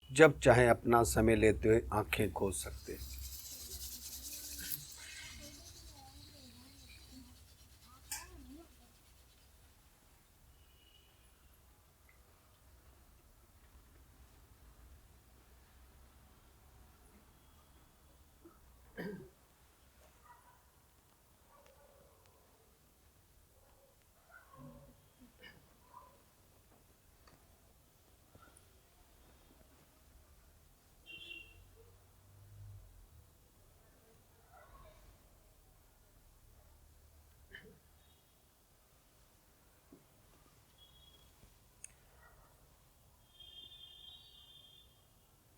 जब चाहे अपना समय लेते हुए आंखें खोल सकते हैं।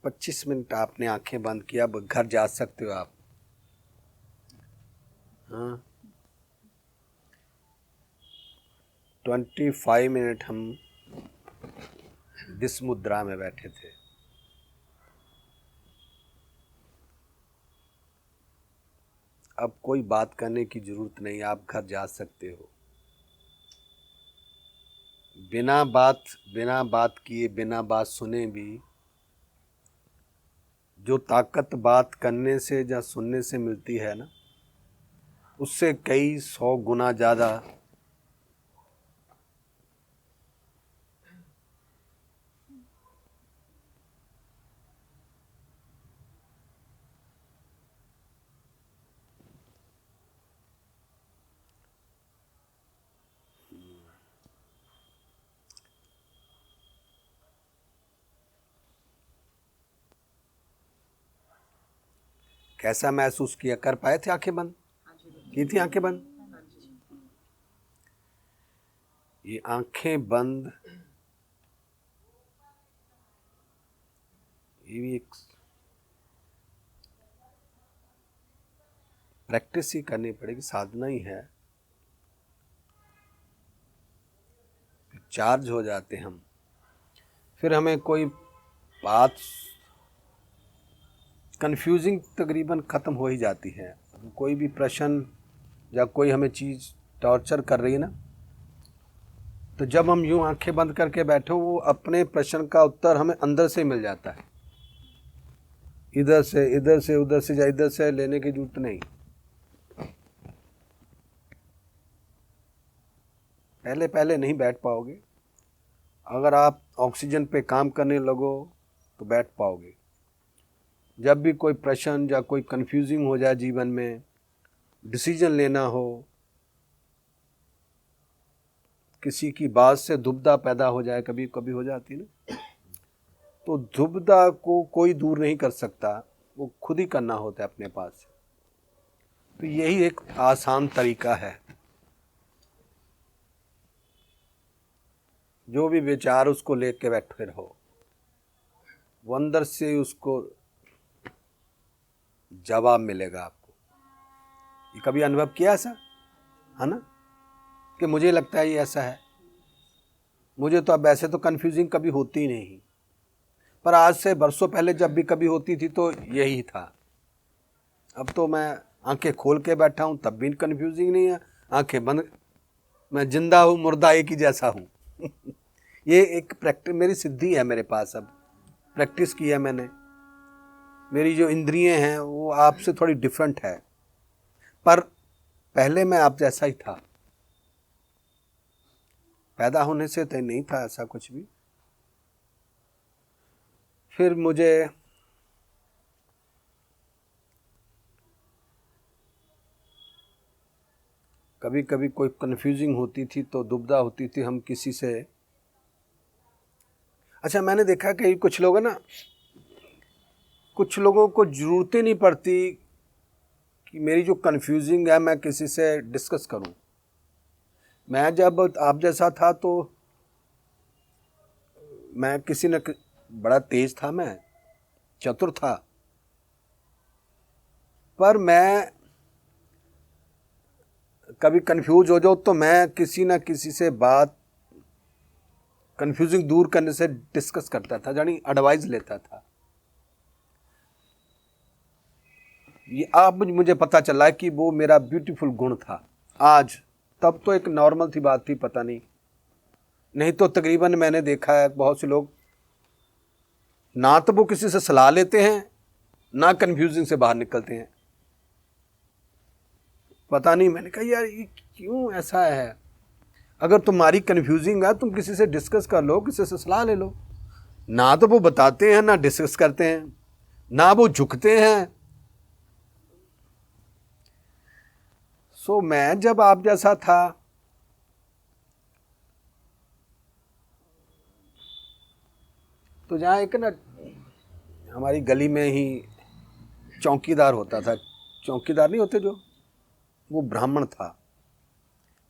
पच्चीस मिनट आपने आंखें बंद किया, अब घर जा सकते हो आप। हाँ, 25 मिनट हम दिस मुद्रा में बैठे थे। अब कोई बात करने की जरूरत नहीं, आप घर जा सकते हो। बिना बात किए, बिना बात सुने भी जो ताकत बात करने से या सुनने से मिलती है ना, उससे कई 100 गुना ज़्यादा कैसा महसूस किया? कर पाए थे आंखें बंद? की थी आंखें बंद? ये आंखें बंद, ये भी एक प्रैक्टिस ही करनी पड़ेगी, साधना ही है। चार्ज हो जाते हम, फिर हमें कोई बात कंफ्यूजिंग तकरीबन ख़त्म हो ही जाती है। कोई भी प्रश्न या कोई हमें चीज़ टॉर्चर कर रही है ना, तो जब हम यूं आंखें बंद करके बैठे, वो अपने प्रश्न का उत्तर हमें अंदर से मिल जाता है। इधर से उधर से या इधर से लेने की जरूरत नहीं। पहले पहले नहीं बैठ पाओगे। अगर आप ऑक्सीजन पे काम करने लगो तो बैठ पाओगे। जब भी कोई प्रश्न या कोई कंफ्यूजिंग हो जाए जीवन में, डिसीजन लेना हो, किसी की बात से दुविधा पैदा हो जाए, कभी कभी हो जाती ना, तो दुविधा को कोई दूर नहीं कर सकता, वो खुद ही करना होता है अपने पास से। तो यही एक आसान तरीका है। जो भी विचार उसको लेके बैठे रहो, वो अंदर से उसको जवाब मिलेगा आपको। ये कभी अनुभव किया ऐसा है ना, कि मुझे लगता है ये ऐसा है, मुझे तो अब ऐसे तो कंफ्यूजिंग कभी होती ही नहीं, पर आज से बरसों पहले जब भी कभी होती थी तो यही था। अब तो मैं आंखें खोल के बैठा हूँ तब भी कंफ्यूजिंग नहीं है, आंखें बंद, मैं जिंदा हूँ मुर्दा एक ही जैसा हूँ। ये एक प्रैक्टिस, मेरी सिद्धि है मेरे पास, अब प्रैक्टिस की है मैंने। मेरी जो इंद्रियां हैं वो आपसे थोड़ी डिफरेंट है, पर पहले मैं आप जैसा ही था। पैदा होने से तो नहीं था ऐसा कुछ भी। फिर मुझे कभी कभी कोई कंफ्यूजिंग होती थी तो दुविधा होती थी, हम किसी से, अच्छा मैंने देखा कि कुछ लोग है ना, कुछ लोगों को जरूरत ही नहीं पड़ती कि मेरी जो कंफ्यूजिंग है मैं किसी से डिस्कस करूं। मैं जब आप जैसा था तो मैं किसी न बड़ा तेज था, मैं चतुर था, पर मैं कभी कंफ्यूज हो जाओ तो मैं किसी न किसी से बात कंफ्यूजिंग दूर करने से डिस्कस करता था, यानी एडवाइस लेता था। ये अब मुझे पता चला कि वो मेरा ब्यूटीफुल गुण था आज। तब तो एक नॉर्मल थी बात थी, पता नहीं तो तकरीबन मैंने देखा है बहुत से लोग ना तो वो किसी से सलाह लेते हैं, ना कन्फ्यूजिंग से बाहर निकलते हैं। पता नहीं, मैंने कहा यार ये क्यों ऐसा है। अगर तुम्हारी कन्फ्यूजिंग है तुम किसी से डिस्कस कर लो, किसी से सलाह ले लो। ना तो वो बताते हैं, ना डिस्कस करते हैं, ना वो झुकते हैं। सो मैं जब आप जैसा था, तो जहाँ एक ना हमारी गली में ही चौकीदार होता था, चौकीदार नहीं होते जो, वो ब्राह्मण था।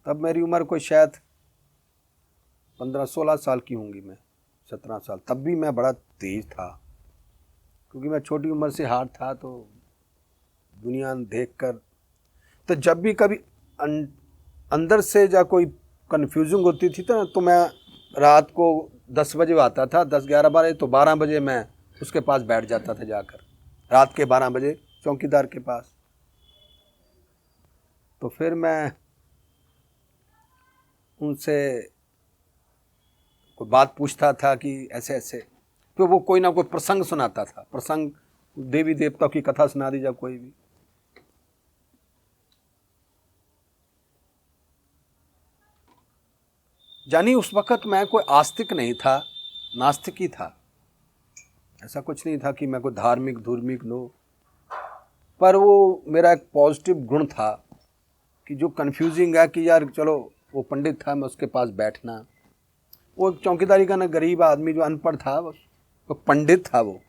तब मेरी उम्र कोई शायद 15-16 साल की होंगी, मैं 17 साल। तब भी मैं बड़ा तेज था, क्योंकि मैं छोटी उम्र से हार्ड था, तो दुनिया देखकर। तो जब भी कभी अंदर से जा कोई कन्फ्यूजिंग होती थी तो मैं रात को 10 बजे आता था, 10-11 बजे, तो 12 बजे मैं उसके पास बैठ जाता था जाकर, रात के 12 बजे चौकीदार के पास। तो फिर मैं उनसे कोई बात पूछता था कि ऐसे ऐसे, तो वो कोई ना कोई प्रसंग सुनाता था, प्रसंग, देवी देवताओं की कथा सुना दी जा कोई भी। जानी उस वक्त मैं कोई आस्तिक नहीं था, नास्तिक ही था। ऐसा कुछ नहीं था कि मैं कोई धार्मिक लो, पर वो मेरा एक पॉजिटिव गुण था कि जो कन्फ्यूजिंग है कि यार चलो, वो पंडित था, मैं उसके पास बैठना। वो एक चौकीदारी का ना गरीब आदमी जो अनपढ़ था, वो पंडित था वो।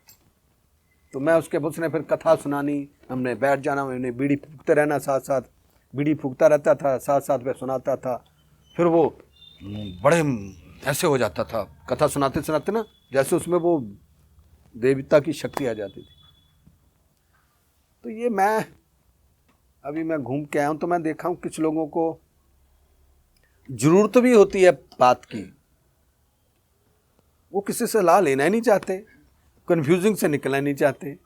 तो मैं उसने फिर कथा सुनानी, हमने बैठ जाना, उन्हें बीड़ी फूकते रहना, साथ साथ बीड़ी फूकता रहता था, साथ साथ में सुनाता था। फिर वो बड़े ऐसे हो जाता था कथा सुनाते सुनाते ना, जैसे उसमें वो देवता की शक्ति आ जाती थी। तो ये अभी मैं घूम के आया हूँ, तो मैं देखा हूँ कुछ लोगों को जरूरत भी होती है बात की, वो किसी से सलाह लेना ही नहीं चाहते, कन्फ्यूजिंग से निकलना नहीं चाहते,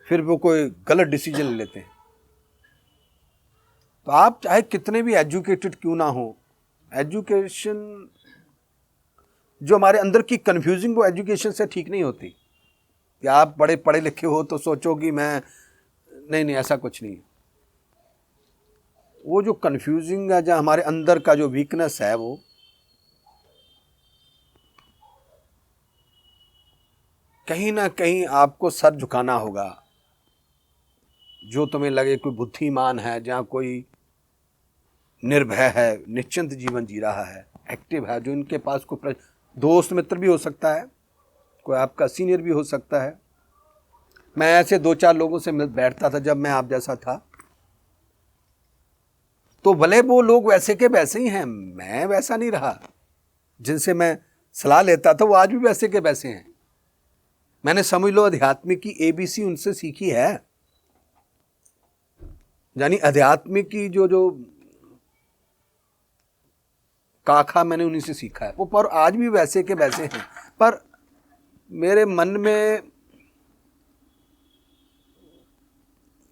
फिर वो कोई गलत डिसीजन ले लेते हैं। तो आप चाहे कितने भी एजुकेटेड क्यों ना हो, एजुकेशन जो हमारे अंदर की कन्फ्यूजिंग, वो एजुकेशन से ठीक नहीं होती। कि आप बड़े पढ़े लिखे हो तो सोचो कि मैं नहीं, ऐसा कुछ नहीं। वो जो कन्फ्यूजिंग है, जो हमारे अंदर का जो वीकनेस है, वो कहीं ना कहीं आपको सर झुकाना होगा। जो तुम्हें लगे कोई बुद्धिमान है, जहाँ कोई निर्भय है, निश्चिंत जीवन जी रहा है, एक्टिव है, जो इनके पास कोई दोस्त मित्र भी हो सकता है, कोई आपका सीनियर भी हो सकता है। मैं ऐसे 2-4 लोगों से बैठता था जब मैं आप जैसा था, तो भले वो लोग वैसे के वैसे ही हैं, मैं वैसा नहीं रहा। जिनसे मैं सलाह लेता था वो आज भी वैसे के वैसे हैं। मैंने समझ लो अध्यात्म की ABC उनसे सीखी है, यानी अध्यात्म की जो काखा मैंने उन्हीं से सीखा है। वो पर आज भी वैसे के वैसे हैं, पर मेरे मन में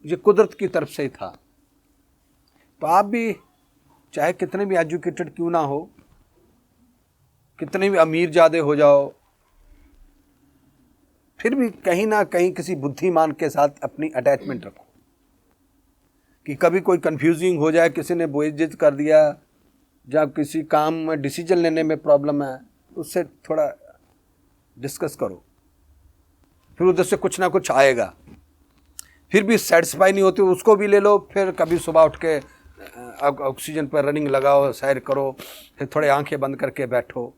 ये कुदरत की तरफ से ही था। तो आप भी चाहे कितने भी एजुकेटेड क्यों ना हो, कितने भी अमीर ज़्यादा हो जाओ, फिर भी कहीं ना कहीं किसी बुद्धिमान के साथ अपनी अटैचमेंट रखो। कि कभी कोई कंफ्यूजिंग हो जाए, किसी ने बोझित कर दिया, जब किसी काम में डिसीजन लेने में प्रॉब्लम है, उससे थोड़ा डिस्कस करो, फिर उधर से कुछ ना कुछ आएगा। फिर भी सेटिस्फाई नहीं होती, उसको भी ले लो। फिर कभी सुबह उठ के ऑक्सीजन पर रनिंग लगाओ, सैर करो, फिर थोड़े आंखें बंद करके बैठो,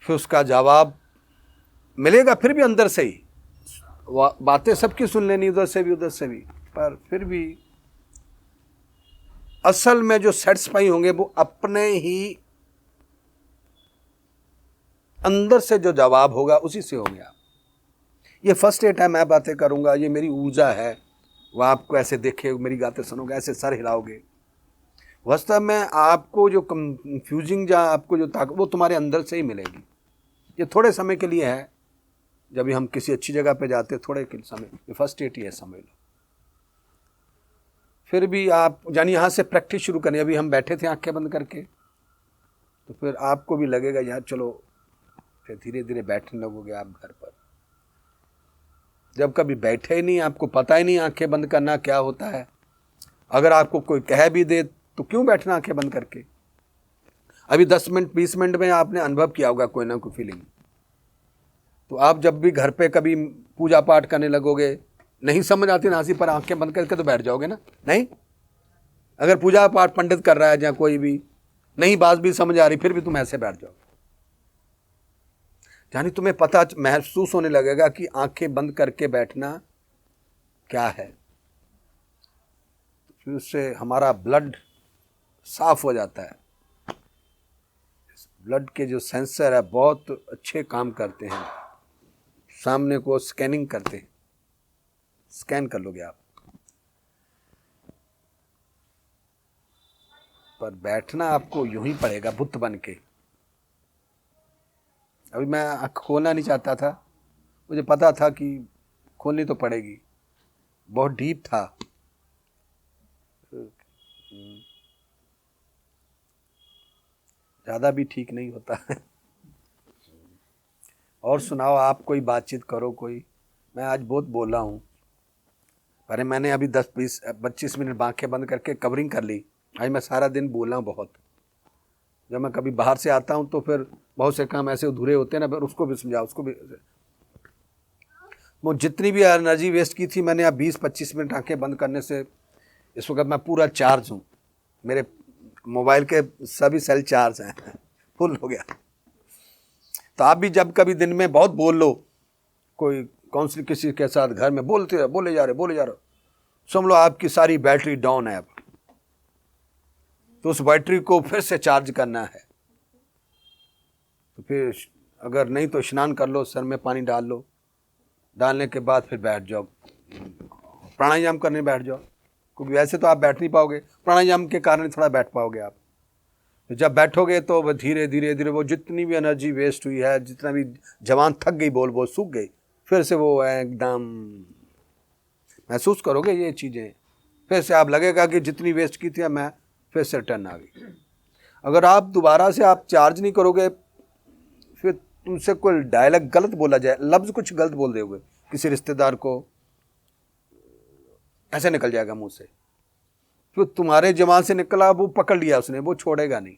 फिर उसका जवाब मिलेगा। फिर भी अंदर से ही बातें सबकी सुन लेनी, उधर से भी उधर से भी, पर फिर भी असल में जो सेटिस्फाई होंगे वो अपने ही अंदर से जो जवाब होगा उसी से होंगे आप। ये फर्स्ट एड है, मैं बातें करूंगा, ये मेरी ऊर्जा है, वो आपको ऐसे देखे, मेरी बातें सुनोगे, ऐसे सर हिलाओगे। वास्तव में आपको जो कंफ्यूजिंग, जहाँ आपको जो ताकत, वो तुम्हारे अंदर से ही मिलेगी। ये थोड़े समय के लिए है, जब भी हम किसी अच्छी जगह पे जाते हैं, थोड़े के समय, ये फर्स्ट एड ही है, समझ लो। फिर भी आप यानी यहाँ से प्रैक्टिस शुरू करें। अभी हम बैठे थे आंखें बंद करके, तो फिर आपको भी लगेगा यार चलो, फिर धीरे धीरे बैठने लगोगे आप घर पर। जब कभी बैठे ही नहीं, आपको पता ही नहीं आंखें बंद करना क्या होता है। अगर आपको कोई कह भी दे तो क्यों बैठना आंखें बंद करके। अभी 10 मिनट 20 मिनट में आपने अनुभव किया होगा कोई ना कोई फीलिंग। तो आप जब भी घर पे कभी पूजा पाठ करने लगोगे, नहीं समझ आती नासी पर आंखें बंद करके तो बैठ जाओगे ना। नहीं, अगर पूजा पाठ पंडित कर रहा है या कोई भी, नहीं बात भी समझ आ रही, फिर भी तुम ऐसे बैठ जाओगे। यानी तुम्हें पता महसूस होने लगेगा कि आंखें बंद करके बैठना क्या है। फिर उससे हमारा ब्लड साफ हो जाता है। ब्लड के जो सेंसर है बहुत अच्छे काम करते हैं, सामने को स्कैनिंग करते हैं। स्कैन कर लोगे आप। पर बैठना आपको यूं ही पड़ेगा बुत बन के। अभी मैं आँख खोलना नहीं चाहता था, मुझे पता था कि खोलनी तो पड़ेगी, बहुत डीप था। ज़्यादा भी ठीक नहीं होता है। और सुनाओ, आप कोई बातचीत करो कोई। मैं आज बहुत बोला हूँ, अरे मैंने अभी 10-20-25 मिनट आंखें बंद करके कवरिंग कर ली। आज मैं सारा दिन बोला हूँ बहुत। जब मैं कभी बाहर से आता हूँ तो फिर बहुत से काम ऐसे अधूरे होते हैं ना, फिर उसको भी समझाओ, उसको भी। वो जितनी भी एनर्जी वेस्ट की थी मैंने, अब 20-25 मिनट आंखें बंद करने से इस वक्त मैं पूरा चार्ज हूँ। मेरे मोबाइल के सभी सेल चार्ज हैं, फुल हो गया। तो आप भी जब कभी दिन में बहुत बोल लो, कोई काउंसिल किसी के साथ घर में बोले जा रहे, समझ लो आपकी सारी बैटरी डाउन है अब। तो उस बैटरी को फिर से चार्ज करना है। तो फिर अगर नहीं तो स्नान कर लो, सर में पानी डाल लो, डालने के बाद फिर बैठ जाओ, प्राणायाम करने बैठ जाओ। क्योंकि वैसे तो आप बैठ नहीं पाओगे, प्राणायाम के कारण थोड़ा बैठ पाओगे आप। तो जब बैठोगे तो वह धीरे धीरे वो जितनी भी एनर्जी वेस्ट हुई है, जितना भी जवान थक गई, बोल सूख गई, फिर से वो एकदम महसूस करोगे ये चीज़ें। फिर से आप लगेगा कि जितनी वेस्ट की थी मैं फिर से रिटर्न आ गई। अगर आप दोबारा से आप चार्ज नहीं करोगे, फिर तुमसे कोई डायलॉग गलत बोला जाए, लफ्ज़ कुछ गलत बोल दोगे किसी रिश्तेदार को, ऐसे निकल जाएगा मुंह से। फिर तुम्हारे जवान से निकला, वो पकड़ लिया उसने, वो छोड़ेगा नहीं।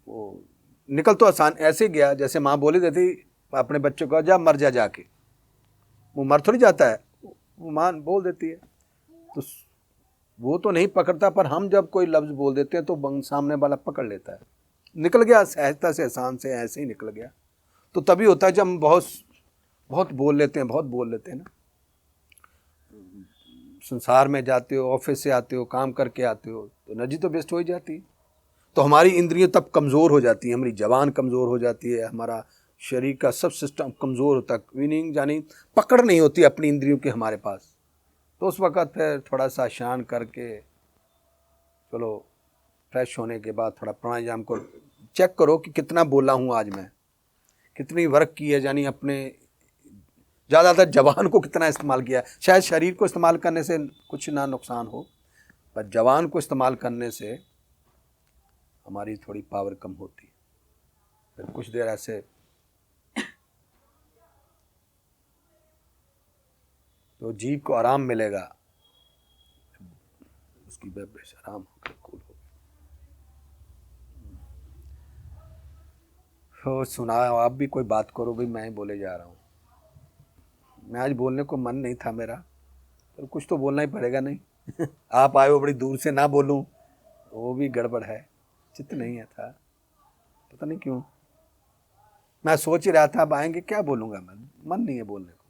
वो निकल तो आसान ऐसे गया जैसे माँ बोली देती अपने बच्चों को, जा मर जा जाके। वो मर थोड़ी जाता है, वो माँ बोल देती है। तो वो तो नहीं पकड़ता, पर हम जब कोई लफ्ज़ बोल देते हैं तो सामने वाला पकड़ लेता है। निकल गया सहजता से, आसान से, ऐसे ही निकल गया। तो तभी होता है जब हम बहुत बोल लेते हैं ना। संसार में जाते हो, ऑफिस से आते हो, काम करके आते हो, तो एनर्जी तो वेस्ट हो ही जाती है। तो हमारी इंद्रियां तब कमज़ोर हो जाती हैं, हमारी जबान कमज़ोर हो जाती है, हमारा शरीर का सब सिस्टम कमज़ोर होता है। मीनिंग यानी पकड़ नहीं होती अपनी इंद्रियों की हमारे पास। तो उस वक़्त फिर थोड़ा सा शांत करके, चलो फ्रेश होने के बाद थोड़ा प्राणायाम को चेक करो कि कितना बोला हूँ आज मैं, कितनी वर्क की है, यानी अपने ज़्यादातर जबान को कितना इस्तेमाल किया। शायद शरीर को इस्तेमाल करने से कुछ ना नुकसान हो, पर जबान को इस्तेमाल करने से हमारी थोड़ी पावर कम होती है। फिर कुछ देर ऐसे तो जीभ को आराम मिलेगा, उसकी ब्लड प्रेशर आराम होकर कूल हो। तो सुनाओ, आप भी कोई बात करो भाई, मैं ही बोले जा रहा हूँ। मैं आज बोलने को मन नहीं था मेरा, तो कुछ तो बोलना ही पड़ेगा नहीं। आप आए हो बड़ी दूर से, ना बोलूं वो भी गड़बड़ है, चित्त नहीं है था, पता नहीं क्यों। मैं सोच ही रहा था अब आएंगे क्या बोलूँगा, मैं मन नहीं है बोलने को,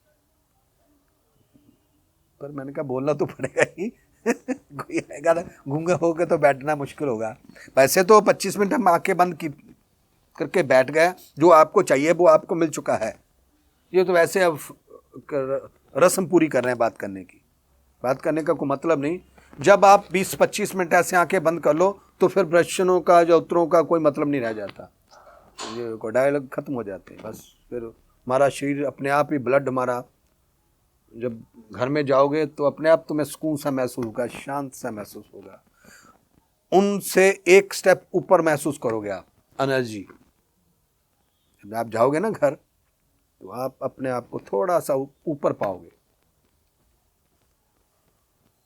पर मैंने कहा बोलना तो पड़ेगा ही। कोई आएगा ना, गूंगा होगा तो बैठना मुश्किल होगा। वैसे तो 25 मिनट हम आंखें बंद की करके बैठ गए, जो आपको चाहिए वो आपको मिल चुका है। ये तो वैसे अब रस्म पूरी कर रहे हैं बात करने की। बात करने का कोई मतलब नहीं। जब आप 20-25 मिनट ऐसे आंखें बंद कर लो तो फिर प्रश्नों का या उत्तरों का कोई मतलब नहीं रह जाता, ये डायलॉग खत्म हो जाते हैं बस। फिर हमारा शरीर अपने आप ही, ब्लड हमारा, जब घर में जाओगे तो अपने आप तुम्हें सुकून सा महसूस होगा, शांत सा महसूस होगा। उनसे एक स्टेप ऊपर महसूस करोगे आप एनर्जी। जब आप जाओगे ना घर, तो आप अपने आप को थोड़ा सा ऊपर पाओगे।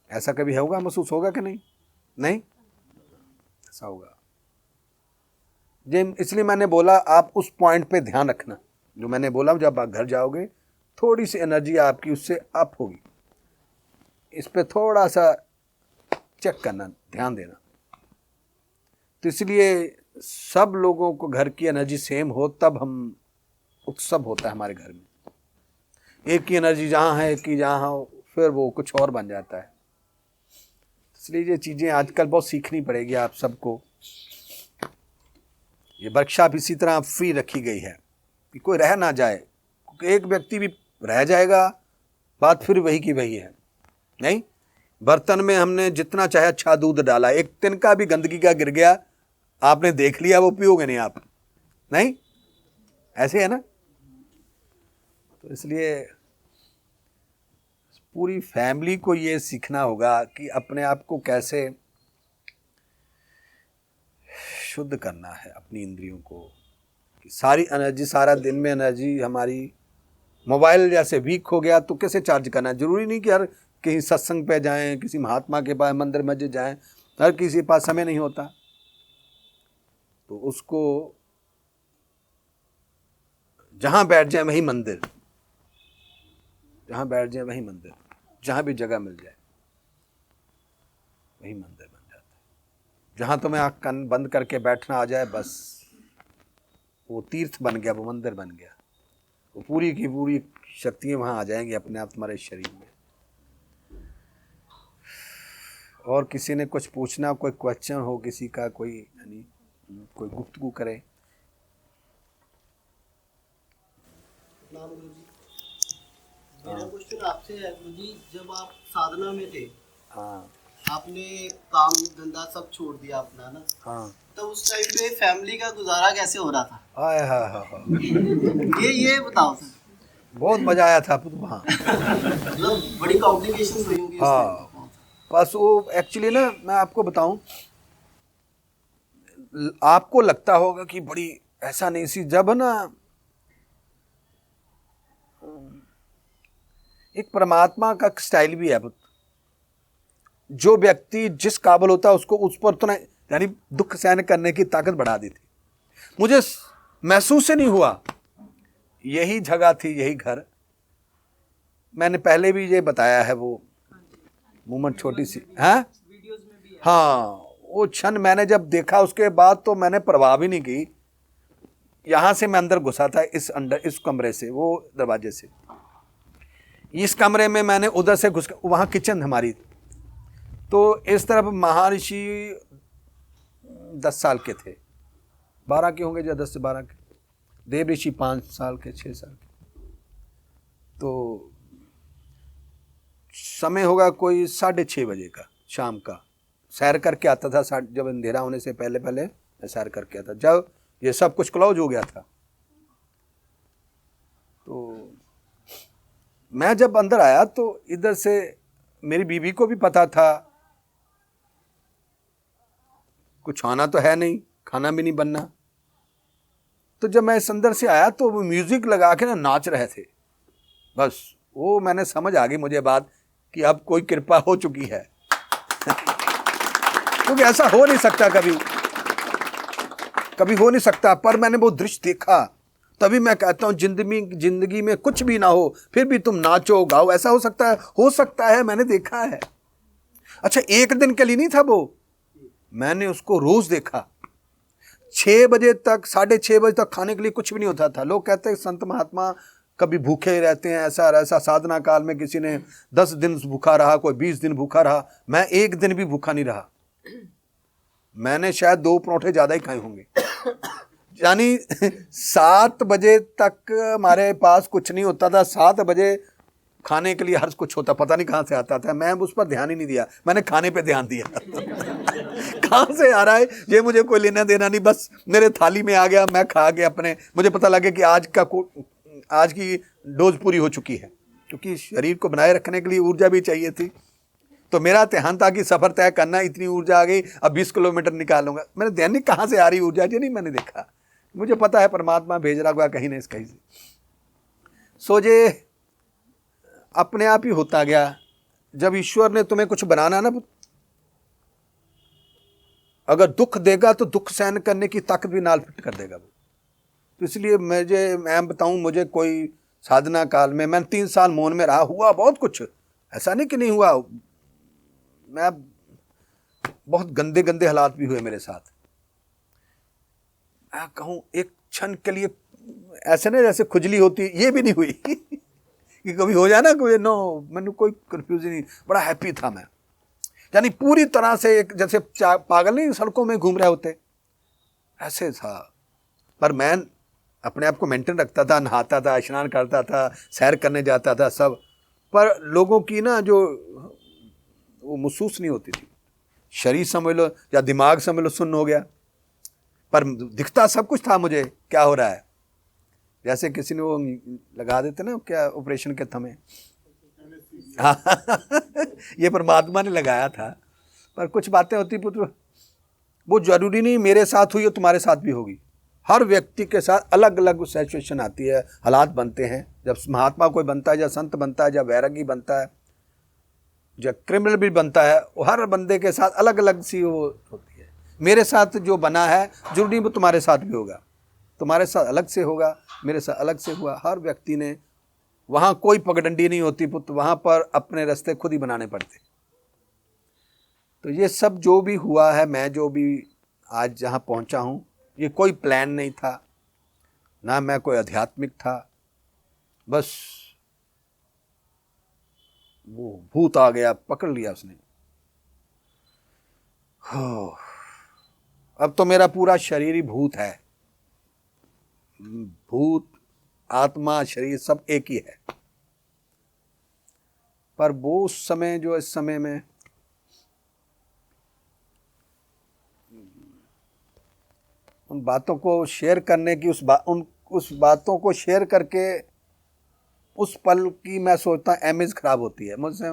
ऐसा कभी होगा, महसूस होगा कि नहीं? नहीं, ऐसा होगा। इसलिए मैंने बोला आप उस पॉइंट पे ध्यान रखना जो मैंने बोला। जब आप घर जाओगे थोड़ी सी एनर्जी आपकी उससे अप होगी, इस पे थोड़ा सा चेक करना, ध्यान देना। तो इसलिए सब लोगों को घर की एनर्जी सेम हो तब हम उत्सव होता है हमारे घर में। एक की एनर्जी जहाँ है, एक की जहाँ हो, फिर वो कुछ और बन जाता है। इसलिए ये चीज़ें आजकल बहुत सीखनी पड़ेगी आप सबको। ये वर्कशॉप इसी तरह फ्री रखी गई है कि कोई रह ना जाए, क्योंकि एक व्यक्ति भी रह जाएगा, बात फिर वही की वही है। नहीं, बर्तन में हमने जितना चाहे अच्छा दूध डाला, एक तिनका भी गंदगी का गिर गया, आपने देख लिया, वो पियोगे नहीं आप। नहीं, ऐसे है ना। तो इसलिए पूरी फैमिली को ये सीखना होगा कि अपने आप को कैसे शुद्ध करना है, अपनी इंद्रियों को। कि सारी एनर्जी, सारा दिन में एनर्जी हमारी मोबाइल जैसे वीक हो गया तो कैसे चार्ज करना है। जरूरी नहीं कि हर कहीं सत्संग पे जाएं, किसी महात्मा के पास मंदिर मस्जिद जाएं, हर किसी के पास समय नहीं होता। तो उसको जहाँ बैठ जाए वही मंदिर, जहाँ बैठ जाए वही मंदिर, जहाँ भी जगह मिल जाए वही मंदिर बन जाता है। जहाँ तुम्हें आँख कान बंद करके बैठना आ जाए, बस वो तीर्थ बन गया, वो मंदिर बन गया। वो पूरी की पूरी शक्तियाँ वहाँ आ जाएंगी अपने आप तुम्हारे शरीर में। और किसी ने कुछ पूछना, कोई क्वेश्चन हो किसी का, कोई यानी कोई गुफ्तगू करे। नाम गुरु जी, मेरा क्वेश्चन आपसे है गुरु जी, जब आप साधना में थे, हाँ, आपने काम धंधा सब छोड़ दिया अपना ना, हाँ, तो उस टाइम पे फैमिली का गुजारा कैसे हो रहा था? हाय हाय हाय हाय, ये बताओ सर। बहुत मजा आया था वहाँ। मतलब बड़ी कॉम्प्लिकेशंस हुई होंगी उस हाँ, टाइम। बस वो एक्चुअली ना, मैं आपको बताऊं, आपको लगता होगा कि बड़ी ऐसा नहीं सी, जब ना एक परमात्मा का स्टाइल भी है। जो व्यक्ति जिस काबिल होता है उसको उस पर तो नहीं, यानी दुख सहन करने की ताकत बढ़ा दी थी। मुझे महसूस ही नहीं हुआ। यही जगह थी, यही घर। मैंने पहले भी ये बताया है, वो मूवमेंट छोटी सी, हाँ हाँ, वो क्षण मैंने जब देखा उसके बाद तो मैंने परवाह भी नहीं की। यहां से मैं अंदर घुसा था, इस कमरे से, वो दरवाजे से, इस कमरे में मैंने उधर से घुस, वहां किचन हमारी। तो इस तरफ महर्षि 10 साल के थे, 12 के होंगे या 10 से 12 के, देव ऋषि 5 साल के, 6 साल के। तो समय होगा कोई 6:30 बजे का, शाम का। सैर करके आता था, जब अंधेरा होने से पहले पहले मैं सैर करके आता, जब ये सब कुछ क्लोज हो गया था। तो मैं जब अंदर आया तो इधर से मेरी बीवी को भी पता था कुछ आना तो है नहीं, खाना भी नहीं बनना। तो जब मैं इस अंदर से आया तो वो म्यूजिक लगा के ना नाच रहे थे। बस वो मैंने समझ आ गई मुझे बात कि अब कोई कृपा हो चुकी है। क्योंकि ऐसा हो नहीं सकता, कभी हो नहीं सकता। पर मैंने वो दृश्य देखा, तभी मैं कहता हूँ जिंदगी में कुछ भी ना हो फिर भी तुम नाचो गाओ। ऐसा हो सकता है? हो सकता है, मैंने देखा है। अच्छा, एक दिन के लिए नहीं था वो, मैंने उसको रोज देखा। 6 बजे तक, 6:30 बजे तक खाने के लिए कुछ भी नहीं होता था। लोग कहते हैं संत महात्मा कभी भूखे ही रहते हैं, ऐसा साधना काल में किसी ने 10 दिन भूखा रहा, कोई 20 दिन भूखा रहा। मैं एक दिन भी भूखा नहीं रहा। मैंने शायद 2 परोठे ज्यादा ही खाए होंगे। यानी 7 बजे तक हमारे पास कुछ नहीं होता था, 7 बजे खाने के लिए हर कुछ होता, पता नहीं कहाँ से आता था। मैं उस पर ध्यान ही नहीं दिया, मैंने खाने पे ध्यान दिया। कहाँ से आ रहा है ये मुझे कोई लेना देना नहीं, बस मेरे थाली में आ गया, मैं खा गया अपने। मुझे पता लगे कि आज की डोज पूरी हो चुकी है, क्योंकि शरीर को बनाए रखने के लिए ऊर्जा भी चाहिए थी। तो मेरा ध्यान था कि सफर तय करना, इतनी ऊर्जा आ गई, अब 20 किलोमीटर निकालूंगा। मैंने दैनिक कहाँ से आ रही ऊर्जा, ये नहीं मैंने देखा। मुझे पता है परमात्मा भेज रहा हुआ कहीं नहीं कहीं से। सोचे अपने आप ही होता गया। जब ईश्वर ने तुम्हें कुछ बनाना ना, अगर दुख देगा तो दुख सहन करने की ताकत भी नाल फिट कर देगा वो। तो इसलिए मैं बताऊं, मुझे कोई साधना काल में, मैं 3 साल मौन में रहा, हुआ बहुत कुछ, ऐसा नहीं कि नहीं हुआ। मैं बहुत गंदे गंदे हालात भी हुए मेरे साथ। मैं कहूँ एक क्षण के लिए ऐसे ना जैसे खुजली होती है, ये भी नहीं हुई कि कभी हो जाए ना कोई, नो, मैंने कोई कंफ्यूजन नहीं, बड़ा हैप्पी था मैं। यानी पूरी तरह से एक जैसे पागल नहीं सड़कों में घूम रहे होते, ऐसे था। पर मैं अपने आप को मेंटेन रखता था, नहाता था, स्नान करता था, सैर करने जाता था सब। पर लोगों की ना जो वो महसूस नहीं होती थी। शरीर समझ लो या दिमाग समझ लो सुन्न हो गया, पर दिखता सब कुछ था मुझे क्या हो रहा है। जैसे किसी ने वो लगा देते ना, क्या ऑपरेशन के थमे ये परमात्मा ने लगाया था। पर कुछ बातें होती पुत्र, वो जरूरी नहीं मेरे साथ हुई है तुम्हारे साथ भी होगी। हर व्यक्ति के साथ अलग अलग सिचुएशन आती है, हालात बनते हैं। जब महात्मा कोई बनता है, या संत बनता है, या वैरागी बनता है, या क्रिमिनल भी बनता है, वो हर बंदे के साथ अलग अलग सी वो होती है। मेरे साथ जो बना है जरूरी वो तुम्हारे साथ भी होगा, तुम्हारे साथ अलग से होगा, मेरे साथ अलग से हुआ। हर व्यक्ति ने, वहाँ कोई पगडंडी नहीं होती पुत्र, वहाँ पर अपने रास्ते खुद ही बनाने पड़ते। तो ये सब जो भी हुआ है, मैं जो भी आज जहाँ पहुँचा हूँ, ये कोई प्लान नहीं था, ना मैं कोई आध्यात्मिक था। बस वो भूत आ गया, पकड़ लिया उसने। हो, अब तो मेरा पूरा शरीर ही भूत है। भूत, आत्मा, शरीर सब एक ही है। पर वो उस समय जो इस समय में उन बातों को शेयर करने की, उस बातों को शेयर करके उस पल की मैं सोचता इमेज खराब होती है मुझसे,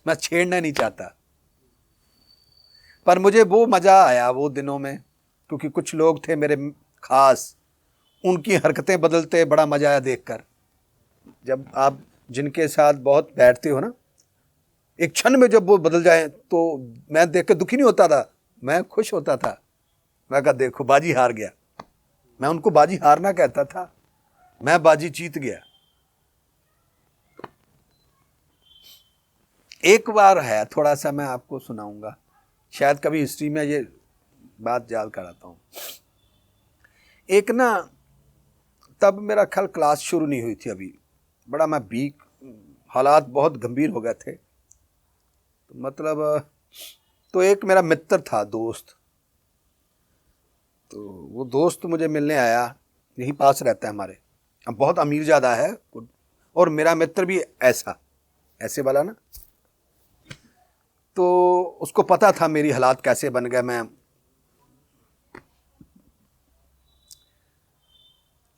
मैं छेड़ना नहीं चाहता। पर मुझे वो मज़ा आया वो दिनों में, क्योंकि कुछ लोग थे मेरे खास, उनकी हरकतें बदलते बड़ा मज़ा आया देखकर। जब आप जिनके साथ बहुत बैठते हो ना, एक क्षण में जब वो बदल जाए तो मैं देख के दुखी नहीं होता था, मैं खुश होता था। मैं कहा देखो बाजी हार गया। मैं उनको बाजी हारना कहता था, मैं बाजी जीत गया। एक बार है, थोड़ा सा मैं आपको सुनाऊंगा, शायद कभी हिस्ट्री में ये बात याद कराता हूँ। एक ना, तब मेरा ख्याल क्लास शुरू नहीं हुई थी अभी, बड़ा मैं वीक, हालात बहुत गंभीर हो गए थे। तो मतलब, तो एक मेरा मित्र था, दोस्त, तो वो दोस्त मुझे मिलने आया, यहीं पास रहता है हमारे, अब बहुत अमीर ज़्यादा है, और मेरा मित्र भी ऐसे वाला ना। तो उसको पता था मेरी हालात कैसे बन गए मैं।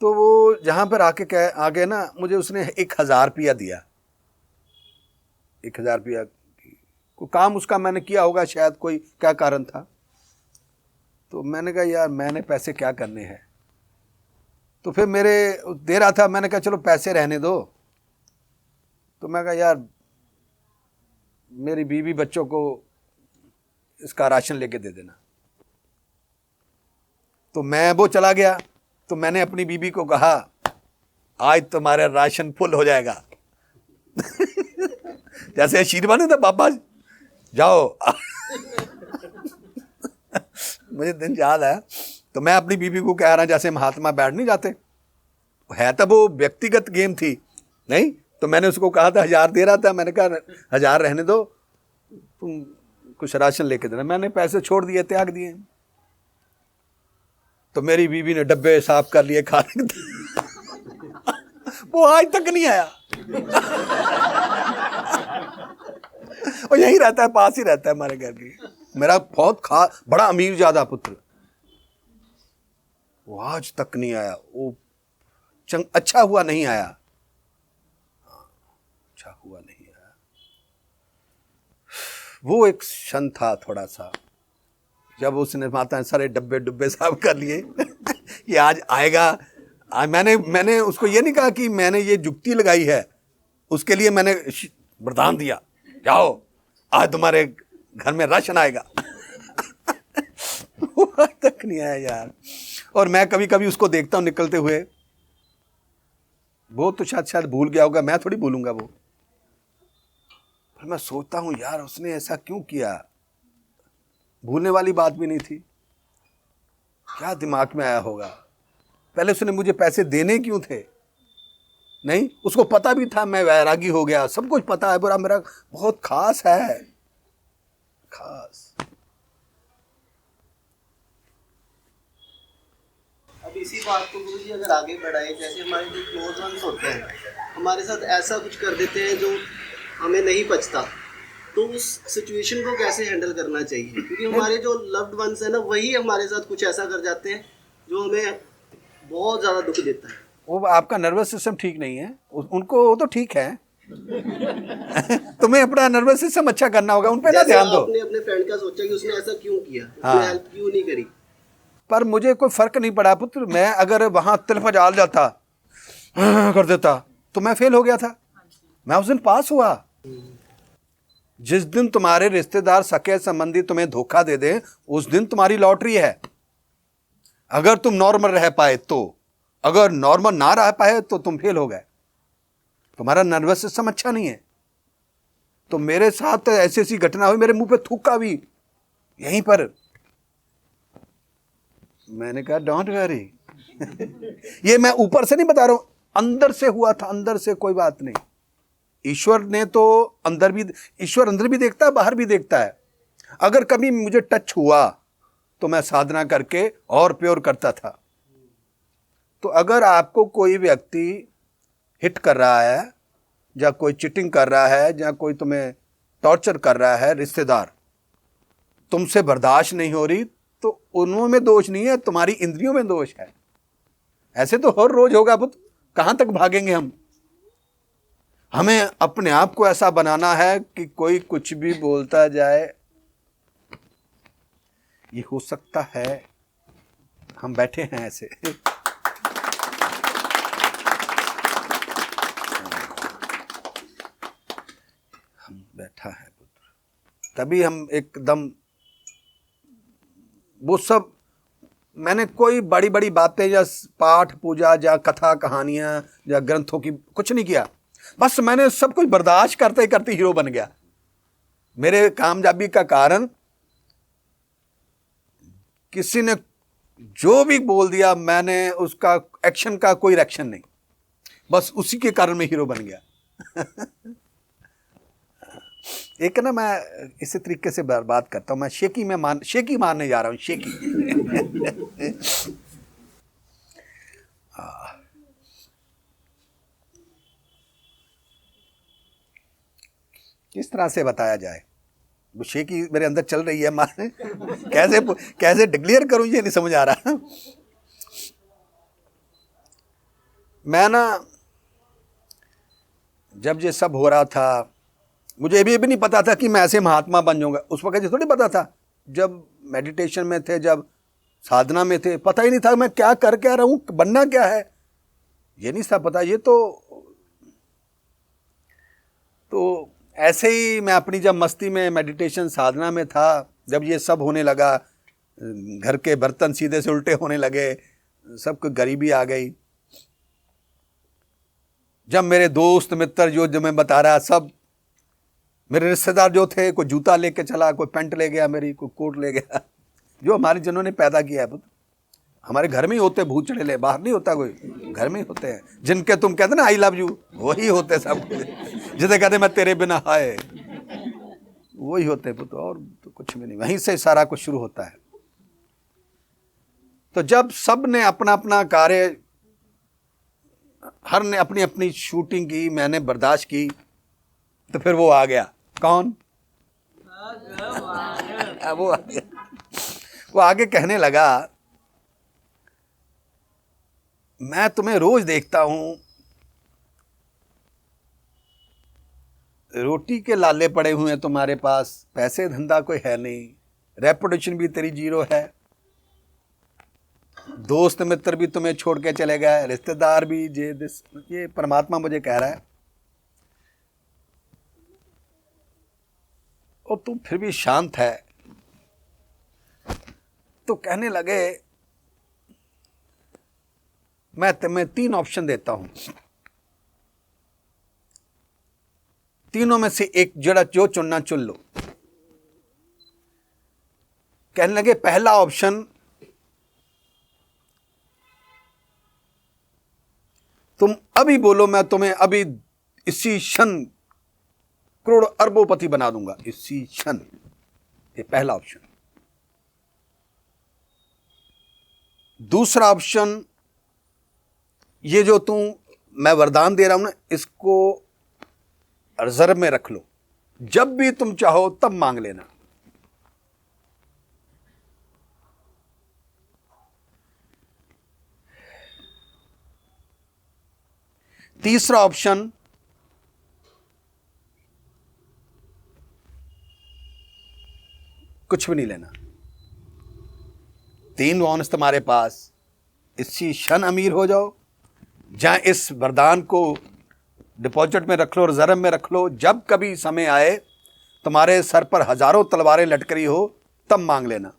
तो वो जहाँ पर आके ना मुझे उसने 1000 रुपया दिया। 1000 रुपया, कोई काम उसका मैंने किया होगा शायद, कोई क्या कारण था। तो मैंने कहा यार मैंने पैसे क्या करने हैं। तो फिर मेरे दे रहा था, मैंने कहा चलो पैसे रहने दो। तो मैं कहा यार मेरी बीवी बच्चों को इसका राशन लेके दे देना। तो मैं वो चला गया। तो मैंने अपनी बीवी को कहा आज तुम्हारा राशन फुल हो जाएगा जैसे आशीर्वाद था बाबा जाओ मुझे दिन याद आया। तो मैं अपनी बीवी को कह रहा जैसे महात्मा बैठ नहीं जाते, है तब वो व्यक्तिगत गेम थी नहीं। तो मैंने उसको कहा था 1000 दे रहा था, मैंने कहा 1000 रहने दो, तुम कुछ राशन लेके देना। मैंने पैसे छोड़ दिए, त्याग दिए। तो मेरी बीवी ने डब्बे साफ कर लिए खाने वो आज तक नहीं आया और यहीं रहता है, पास ही रहता है हमारे घर की। मेरा बहुत खास बड़ा अमीर ज्यादा पुत्र, वो आज तक नहीं आया। वो अच्छा हुआ नहीं आया, अच्छा हुआ नहीं आया। वो एक क्षण था थोड़ा सा, जब उसने माता सारे डब्बे डुब्बे साफ कर लिए कि आज आएगा। मैंने उसको ये नहीं कहा कि मैंने ये जुक्ति लगाई है, उसके लिए मैंने वरदान दिया, जाओ आज तुम्हारे घर में राशन आएगा वो आज तक नहीं आया यार। और मैं कभी कभी उसको देखता हूँ निकलते हुए, वो तो शायद भूल गया होगा, मैं थोड़ी भूलूंगा वो। पर मैं सोचता हूँ यार उसने ऐसा क्यों किया, भूलने वाली बात भी नहीं थी, क्या दिमाग में आया होगा। पहले उसने मुझे पैसे देने क्यों थे, नहीं उसको पता भी था मैं वैरागी हो गया, सब कुछ पता है, बुरा मेरा बहुत खास है, खास। अब इसी बात को गुरुजी अगर आगे बढ़ाए, जैसे हमारे जो क्लोज वंस होते हैं हमारे साथ ऐसा कुछ कर देते हैं जो हमें नहीं पचता, तो उस सिचुएशन को कैसे हैंडल करना चाहिए? क्योंकि हमारे जो लव्ड वंस है ना, वही हमारे साथ कुछ ऐसा कर जाते हैं जो हमें बहुत ज़्यादा दुख देता है। वो आपका नर्वस सिस्टम ठीक नहीं है, उनको वो तो ठीक है तुम्हें अपना नर्वस सिस्टम अच्छा करना होगा, उन पे ना ध्यान दो। आपने अपने फ्रेंड का सोचा कि उसने ऐसा क्यों किया, हाँ। उसने हेल्प क्यों नहीं करी, पर मुझे कोई फर्क नहीं पड़ा पुत्र, मैं अगर वहां तिल डाल जाता कर देता तो मैं फेल हो गया था, मैं उस दिन पास हुआ। जिस दिन तुम्हारे रिश्तेदार सके संबंधी तुम्हें धोखा दे दे, उस दिन तुम्हारी लॉटरी है। अगर तुम नॉर्मल रह पाए तो, अगर नॉर्मल ना रह पाए तो तुम फेल हो गए, तुम्हारा नर्वस सिस्टम अच्छा नहीं है। तो मेरे साथ ऐसी ऐसी घटना हुई, मेरे मुंह पे थूका भी यहीं पर। मैंने कहा डोंट वरी ये मैं ऊपर से नहीं बता रहा हूं, अंदर से हुआ था, अंदर से, कोई बात नहीं। ईश्वर ने तो अंदर भी, ईश्वर अंदर भी देखता है बाहर भी देखता है। अगर कभी मुझे टच हुआ तो मैं साधना करके और प्योर करता था। तो अगर आपको कोई व्यक्ति हिट कर रहा है, या कोई चिटिंग कर रहा है, या कोई तुम्हें टॉर्चर कर रहा है, रिश्तेदार तुमसे बर्दाश्त नहीं हो रही, तो उनमें दोष नहीं है, तुम्हारी इंद्रियों में दोष है। ऐसे तो हर रोज होगा पुत्र, कहां तक भागेंगे हम। हमें अपने आप को ऐसा बनाना है कि कोई कुछ भी बोलता जाए, ये हो सकता है हम बैठे हैं ऐसे हम बैठा है पुत्र, तभी हम एकदम वो सब, मैंने कोई बड़ी बड़ी बातें या पाठ पूजा या कथा कहानियां या ग्रंथों की कुछ नहीं किया, बस मैंने सब कुछ बर्दाश्त करते करते हीरो बन गया। मेरे कामयाबी का कारण किसी ने जो भी बोल दिया, मैंने उसका एक्शन का कोई रिएक्शन नहीं, बस उसी के कारण मैं हीरो बन गया एक ना, मैं इसी तरीके से बात करता हूं, मैं शेकी मारने जा रहा हूं, शेकी किस तरह से बताया जाए, वो शेकी मेरे अंदर चल रही है मारने कैसे डिक्लेयर करूं, ये नहीं समझ आ रहा। मैं ना, जब ये सब हो रहा था, मुझे ये भी नहीं पता था कि मैं ऐसे महात्मा बन जाऊंगा। उस वक्त ये थोड़ी पता था, जब मेडिटेशन में थे, जब साधना में थे, पता ही नहीं था मैं क्या कर क्या रहा हूं, बनना क्या है, ये नहीं था पता। ये तो ऐसे ही मैं अपनी जब मस्ती में मेडिटेशन साधना में था, जब ये सब होने लगा, घर के बर्तन सीधे से उल्टे होने लगे, सबको गरीबी आ गई, जब मेरे दोस्त मित्र जो मैं बता रहा, सब मेरे रिश्तेदार जो थे, कोई जूता लेके चला, कोई पैंट ले गया मेरी, कोई कोट ले गया, जो हमारे जिन्होंने पैदा किया है, हमारे घर में ही होते भूत चढ़ेले, बाहर नहीं होता कोई, घर में ही होते हैं। जिनके तुम कहते ना आई लव यू, वही होते सब जिसे कहते मैं तेरे बिना हाय, वही होते पुत्र, और तो कुछ भी नहीं। वहीं से सारा कुछ शुरू होता है। तो जब सब ने अपना अपना कार्य, हर ने अपनी अपनी शूटिंग की, मैंने बर्दाश्त की, तो फिर वो आ गया। कौन? वो आगे कहने लगा, मैं तुम्हें रोज देखता हूं, रोटी के लाले पड़े हुए हैं तुम्हारे पास, पैसे धंधा कोई है नहीं, रेपुटेशन भी तेरी जीरो है, दोस्त मित्र भी तुम्हें छोड़ के चले गए, रिश्तेदार भी ये परमात्मा मुझे कह रहा है, और तू फिर भी शांत है। तो कहने लगे मैं तुम्हें 3 ऑप्शन देता हूं, तीनों में से एक जरा जो चुनना चुन लो। कहने लगे पहला ऑप्शन, तुम अभी बोलो मैं तुम्हें अभी इसी क्षण करोड़ अरबोपति बना दूंगा, इसी क्षण। ये पहला ऑप्शन। दूसरा ऑप्शन, ये जो मैं वरदान दे रहा हूं ना, इसको रिजर्व में रख लो, जब भी तुम चाहो तब मांग लेना। तीसरा ऑप्शन, कुछ भी नहीं लेना, 3 वॉन्स तुम्हारे पास, इसी क्षण अमीर हो जाओ, जहां इस वरदान को डिपॉजिट में रख लो, रिजर्व में रख लो, जब कभी समय आए तुम्हारे सर पर हजारों तलवारें लटक रही हो तब मांग लेना,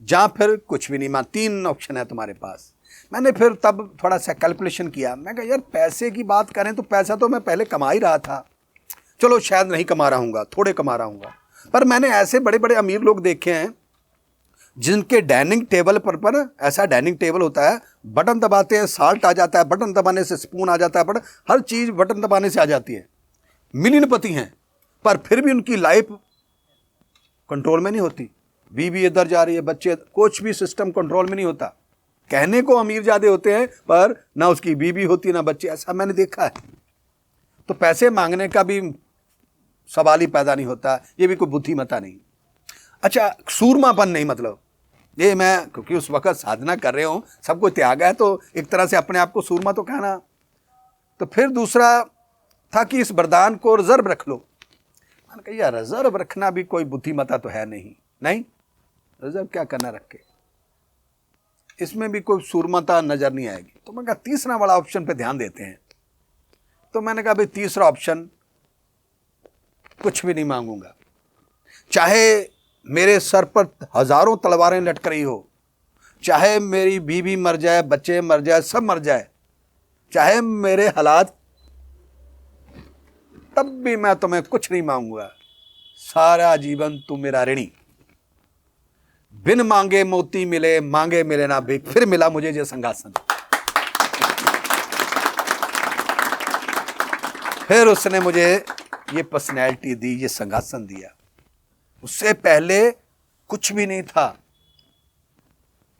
जहां फिर कुछ भी नहीं मांग। 3 ऑप्शन है तुम्हारे पास। मैंने फिर तब थोड़ा सा कैलकुलेशन किया, मैं कहा यार पैसे की बात करें तो पैसा तो मैं पहले कमा ही रहा था, चलो शायद नहीं कमा रहा हूँगा, थोड़े कमा रहा हूँगा, पर मैंने ऐसे बड़े बड़े अमीर लोग देखे हैं जिनके डाइनिंग टेबल पर ऐसा डाइनिंग टेबल होता है, बटन दबाते हैं साल्ट आ जाता है, बटन दबाने से स्पून आ जाता है, बटन हर चीज़ बटन दबाने से आ जाती है, मिलियनपति हैं, पर फिर भी उनकी लाइफ कंट्रोल में नहीं होती। बीवी इधर जा रही है, बच्चे, कुछ भी सिस्टम कंट्रोल में नहीं होता। कहने को अमीर ज़्यादा होते हैं पर ना उसकी बीवी होती ना बच्चे, ऐसा मैंने देखा है। तो पैसे मांगने का भी सवाल ही पैदा नहीं होता, ये भी कोई बुद्धिमत्ता नहीं। अच्छा, सूरमापन नहीं, मतलब ये मैं क्योंकि उस वक्त साधना कर रहे हूँ, सब कुछ त्याग है, तो एक तरह से अपने आप को सूरमा तो कहना। तो फिर दूसरा था कि इस वरदान को रिजर्व रख लो। मैंने कहा यार रिजर्व रखना भी कोई बुद्धिमत्ता तो है नहीं, नहीं रिजर्व क्या करना रख के, इसमें भी कोई सूरमता नजर नहीं आएगी। तो मैंने कहा तीसरा वाला ऑप्शन पे ध्यान देते हैं। तो मैंने कहा भाई तीसरा ऑप्शन, कुछ भी नहीं मांगूंगा, चाहे मेरे सर पर हजारों तलवारें लटक रही हो, चाहे मेरी बीवी मर जाए, बच्चे मर जाए, सब मर जाए, चाहे मेरे हालात, तब भी मैं तुम्हें कुछ नहीं मांगूंगा, सारा जीवन तू मेरा ऋणी। बिन मांगे मोती मिले, मांगे मिले ना भीख। फिर मिला मुझे ये संघासन। फिर उसने मुझे ये पर्सनैलिटी दी, ये संघासन दिया। उससे पहले कुछ भी नहीं था,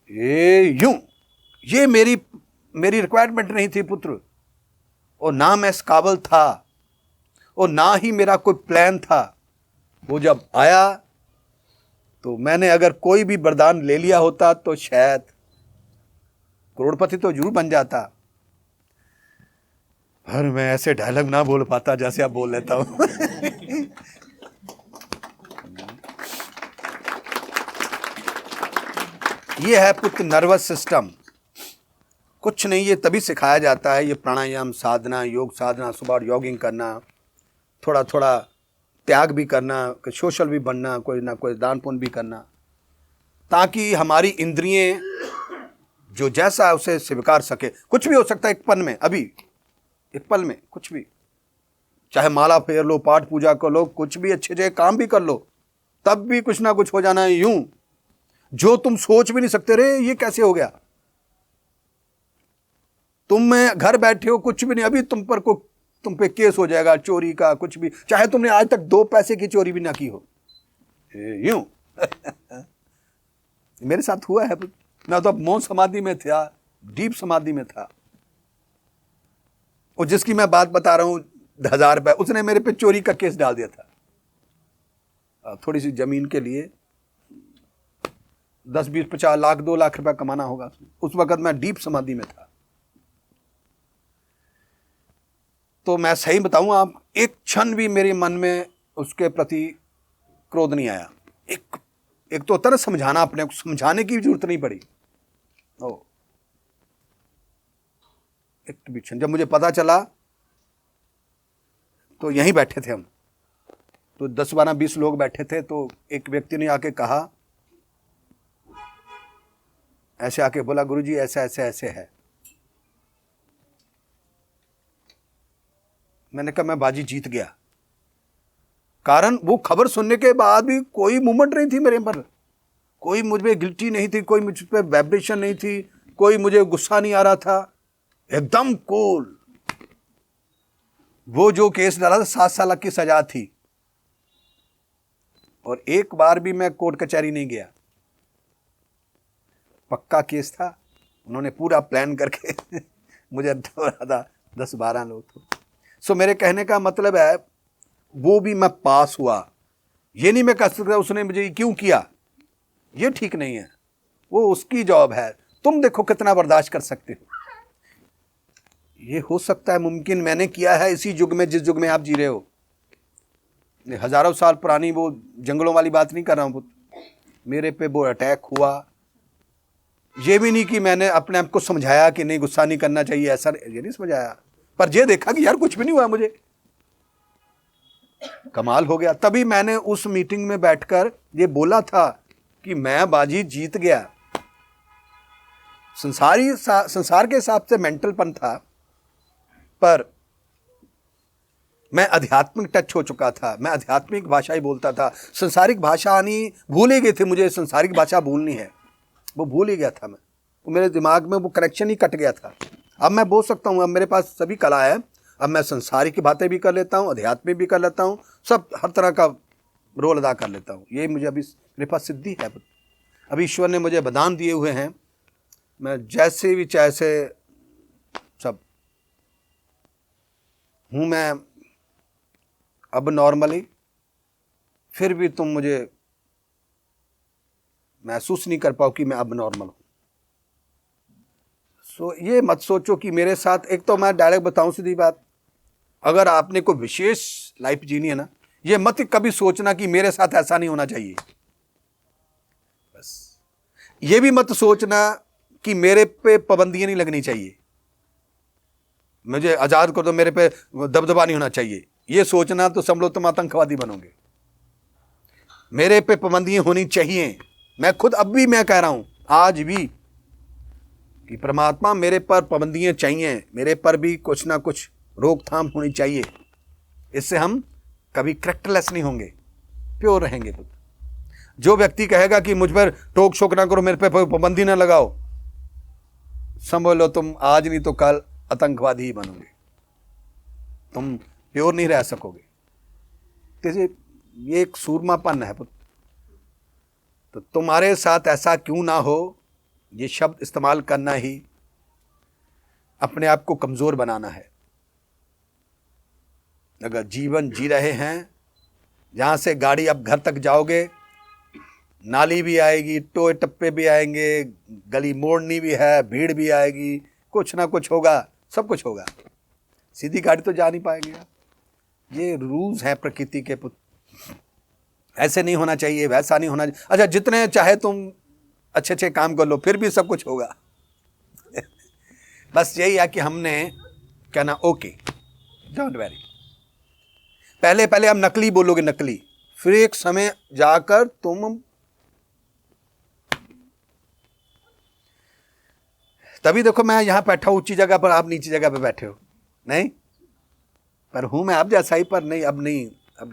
ये मेरी रिक्वायरमेंट नहीं थी पुत्र, और ना मैं इस काबिल था, और ना ही मेरा कोई प्लान था। वो जब आया तो मैंने अगर कोई भी वरदान ले लिया होता तो शायद करोड़पति तो जरूर बन जाता, पर मैं ऐसे डायलॉग ना बोल पाता जैसे आप बोल लेता हूं। ये है पुत्र नर्वस सिस्टम। कुछ नहीं, ये तभी सिखाया जाता है, ये प्राणायाम साधना, योग साधना, सुबह जॉगिंग करना, थोड़ा थोड़ा त्याग भी करना, सोशल भी बनना, कोई ना कोई दान पुण्य भी करना, ताकि हमारी इंद्रियां जो जैसा है उसे स्वीकार सके। कुछ भी हो सकता है एक पल में, अभी एक पल में कुछ भी, चाहे माला फेर लो, पाठ पूजा कर लो, कुछ भी अच्छे अच्छे काम भी कर लो, तब भी कुछ ना कुछ हो जाना है यूं, जो तुम सोच भी नहीं सकते, रे ये कैसे हो गया। तुम में घर बैठे हो, कुछ भी नहीं, अभी तुम पे केस हो जाएगा चोरी का, कुछ भी, चाहे तुमने आज तक 2 पैसे की चोरी भी ना की हो, यूं। मेरे साथ हुआ है। मैं तो अब मौन समाधि में था, डीप समाधि में था, और जिसकी मैं बात बता रहा हूं 1000 रुपए, उसने मेरे पे चोरी का केस डाल दिया था। थोड़ी सी जमीन के लिए 10, 20, 50 लाख, 2 लाख रुपए कमाना होगा। उस वक्त मैं डीप समाधि में था। तो मैं सही बताऊं, आप एक क्षण भी मेरे मन में उसके प्रति क्रोध नहीं आया। एक तो होता ना समझाना, अपने को समझाने की जरूरत नहीं पड़ी। ओ एक भी क्षण, जब मुझे पता चला तो यहीं बैठे थे हम, तो 10-12-20 लोग बैठे थे, तो एक व्यक्ति ने आके कहा, ऐसे आके बोला, गुरुजी ऐसा ऐसे ऐसे है। मैंने कहा मैं बाजी जीत गया। कारण वो खबर सुनने के बाद भी कोई मूवमेंट नहीं थी मेरे पर, कोई मुझ पे गिल्टी नहीं थी, कोई मुझ पे वाइब्रेशन नहीं थी, कोई मुझे गुस्सा नहीं आ रहा था, एकदम कूल। वो जो केस डाला था 7 साल की सजा थी, और एक बार भी मैं कोर्ट कचहरी नहीं गया। पक्का केस था, उन्होंने पूरा प्लान करके मुझे था 10-12 लोग थे। सो मेरे कहने का मतलब है, वो भी मैं पास हुआ। ये नहीं मैं कह सकता उसने मुझे क्यों किया, ये ठीक नहीं है, वो उसकी जॉब है। तुम देखो कितना बर्दाश्त कर सकते हो। ये हो सकता है मुमकिन मैंने किया है इसी युग में जिस युग में आप जी रहे हो। हजारों साल पुरानी वो जंगलों वाली बात नहीं कर रहा हूं। मेरे पे वो अटैक हुआ, ये भी नहीं कि मैंने अपने आप को समझाया कि नहीं गुस्सा नहीं करना चाहिए, ऐसा ये नहीं समझाया, पर ये देखा कि यार कुछ भी नहीं हुआ, मुझे कमाल हो गया। तभी मैंने उस मीटिंग में बैठकर ये बोला था कि मैं बाजी जीत गया। संसार के हिसाब से मेंटलपन था, पर मैं आध्यात्मिक टच हो चुका था, मैं आध्यात्मिक भाषा ही बोलता था। संसारिक भाषा आनी भूल ही गए थे, मुझे संसारिक भाषा भूलनी है, वो भूल ही गया था मैं। वो मेरे दिमाग में वो कनेक्शन ही कट गया था। अब मैं बोल सकता हूँ, अब मेरे पास सभी कला है, अब मैं संसारिक की बातें भी कर लेता हूँ, आध्यात्मिक भी कर लेता हूँ, सब हर तरह का रोल अदा कर लेता हूँ। ये मुझे अभी मेरे पास सिद्धि है, अभी ईश्वर ने मुझे वरदान दिए हुए हैं। मैं जैसे भी चाहे से सब हूँ मैं अब नॉर्मली, फिर भी तुम मुझे महसूस नहीं कर पाओ कि मैं अब नॉर्मल हूँ। सो ये मत सोचो कि मेरे साथ, एक तो मैं डायरेक्ट बताऊं सीधी बात, अगर आपने कोई विशेष लाइफ जीनी है ना, ये मत कभी सोचना कि मेरे साथ ऐसा नहीं होना चाहिए। बस ये भी मत सोचना कि मेरे पे पाबंदियां नहीं लगनी चाहिए, मुझे आजाद कर दो, मेरे पे दबदबा नहीं होना चाहिए। ये सोचना तो समझ लो तुम आतंकवादी बनोगे। मेरे पे पाबंदियां होनी चाहिए। मैं खुद अब भी मैं कह रहा हूं आज भी कि परमात्मा मेरे पर पाबंदियां चाहिए, मेरे पर भी कुछ ना कुछ रोकथाम होनी चाहिए। इससे हम कभी करेक्टलेस नहीं होंगे, प्योर रहेंगे खुद। जो व्यक्ति कहेगा कि मुझ पर टोक शोक ना करो, मेरे पे पाबंदी ना लगाओ, समझ लो तुम आज नहीं तो कल आतंकवादी ही बनोगे, तुम प्योर नहीं रह सकोगे। तो ये एक सूरमापन है पुत्र। तो तुम्हारे साथ ऐसा क्यों ना हो, ये शब्द इस्तेमाल करना ही अपने आप को कमजोर बनाना है। अगर जीवन जी रहे हैं, जहां से गाड़ी अब घर तक जाओगे, नाली भी आएगी, टोए टप्पे भी आएंगे, गली मोड़नी भी है, भीड़ भी आएगी, कुछ ना कुछ होगा, सब कुछ होगा। सीधी गाड़ी तो जा नहीं पाएंगे आप। ये रूल्स हैं प्रकृति के पुत्र। ऐसे नहीं होना चाहिए, वैसा नहीं होना चाहिए। अच्छा, जितने चाहे तुम अच्छे अच्छे काम कर लो, फिर भी सब कुछ होगा। बस यही है कि हमने कहना ओके, डोंट वरी। पहले पहले आप नकली बोलोगे, नकली, फिर एक समय जाकर तुम, तभी देखो मैं यहां बैठा हूं ऊंची जगह पर, आप नीची जगह पर बैठे हो। नहीं, पर हूं मैं आप जैसा ही, पर नहीं, अब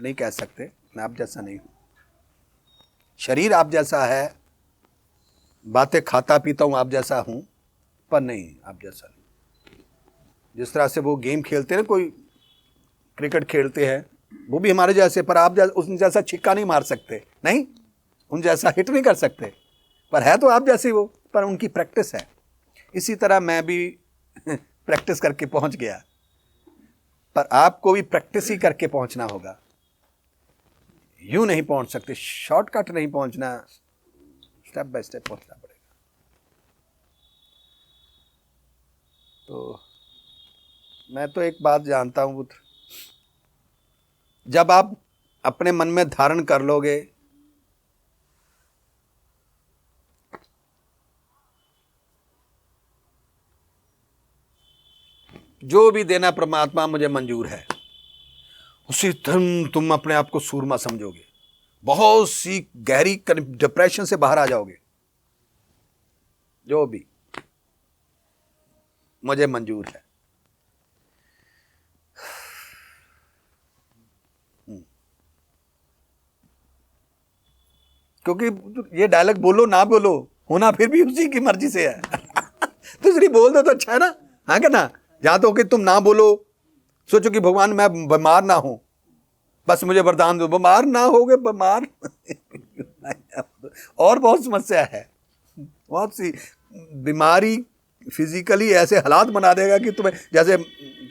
नहीं कह सकते मैं आप जैसा नहीं हूं। शरीर आप जैसा है, बातें खाता पीता हूं आप जैसा हूं, पर नहीं आप जैसा नहीं। जिस तरह से वो गेम खेलते हैं, कोई क्रिकेट खेलते हैं, वो भी हमारे जैसे, पर आप उन जैसा छिक्का नहीं मार सकते, नहीं उन जैसा हिट नहीं कर सकते, पर है तो आप जैसे वो, पर उनकी प्रैक्टिस है। इसी तरह मैं भी प्रैक्टिस करके पहुंच गया, पर आपको भी प्रैक्टिस ही करके पहुंचना होगा। यूं नहीं पहुंच सकते, शॉर्टकट नहीं पहुंचना, स्टेप बाय स्टेप पहुंचना पड़ेगा। तो मैं तो एक बात जानता हूं पुत्र, जब आप अपने मन में धारण कर लोगे जो भी देना परमात्मा मुझे मंजूर है, उसी तरह तुम अपने आप को सूरमा समझोगे, बहुत सी गहरी डिप्रेशन से बाहर आ जाओगे। जो भी मुझे मंजूर है। क्योंकि ये डायलॉग बोलो ना बोलो, होना फिर भी उसी की मर्जी से है। तो इसलिए बोल दो तो अच्छा है ना, हाँ क्या ना। जहां तो कि तुम ना बोलो, सोचो कि भगवान मैं बीमार ना हूं, बस मुझे वरदान दो, बीमार ना होगे बीमार। और बहुत समस्या है, बहुत सी बीमारी फिजिकली ऐसे हालात बना देगा कि तुम्हें, जैसे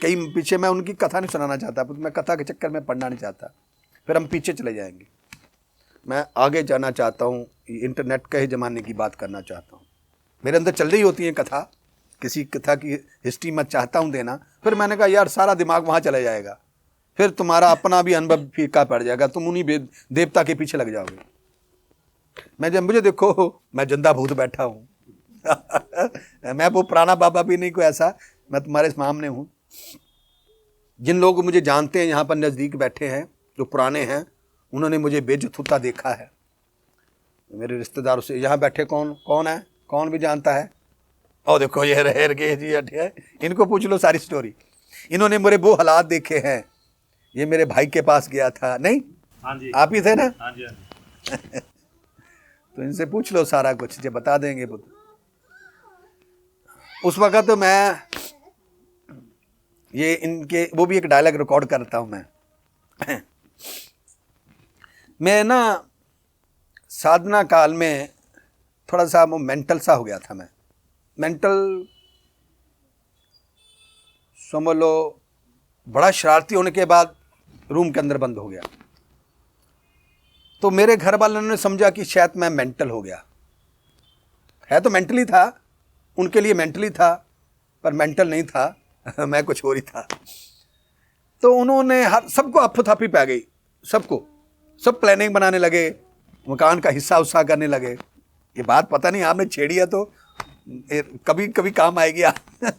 कई पीछे, मैं उनकी कथा नहीं सुनाना चाहता, मैं कथा के चक्कर में पढ़ना नहीं चाहता, फिर हम पीछे चले जाएंगे। मैं आगे जाना चाहता हूँ, इंटरनेट के ज़माने की बात करना चाहता हूँ। मेरे अंदर चल रही होती है कथा, किसी कथा की हिस्ट्री मैं चाहता हूँ देना, फिर मैंने कहा यार सारा दिमाग वहाँ चला जाएगा, फिर तुम्हारा अपना भी अनुभव फीका पड़ जाएगा, तुम उन्हीं देवता के पीछे लग जाओगे। मुझे देखो, मैं जिंदा भूत बैठा हूँ। मैं वो पुराना बाबा भी नहीं कोई ऐसा, मैं तुम्हारे सामने हूँ। जिन लोग मुझे जानते हैं यहाँ पर नज़दीक बैठे हैं, जो पुराने हैं, उन्होंने मुझे बेइज्जत होता देखा है। मेरे रिश्तेदारों से यहाँ बैठे कौन है, कौन भी जानता है? और देखो ये रहे के जी है, इनको पूछ लो सारी स्टोरी। इन्होंने मेरे वो हालात देखे हैं। ये मेरे भाई के पास गया था, नहीं? हाँ जी, आप ही थे ना? हाँ जी, हाँ जी। तो इनसे पूछ लो सारा कुछ, जो बता देंगे। उस वक्त तो मैं ये इनके वो भी एक डायलॉग रिकॉर्ड करता हूं मैं ना साधना काल में थोड़ा सा वो मेंटल सा हो गया था। मैं मेंटल समझ लो, बड़ा शरारती होने के बाद रूम के अंदर बंद हो गया। तो मेरे घर वालों ने समझा कि शायद मैं मेंटल हो गया। है तो मेंटली था, उनके लिए मेंटली था, पर मेंटल नहीं था। मैं कुछ और ही था। तो उन्होंने सबको अफथाफी पै गई, सबको, सब प्लानिंग बनाने लगे, मकान का हिस्सा उस्सा करने लगे। ये बात पता नहीं आपने छेड़ी है तो कभी कभी काम आएगी।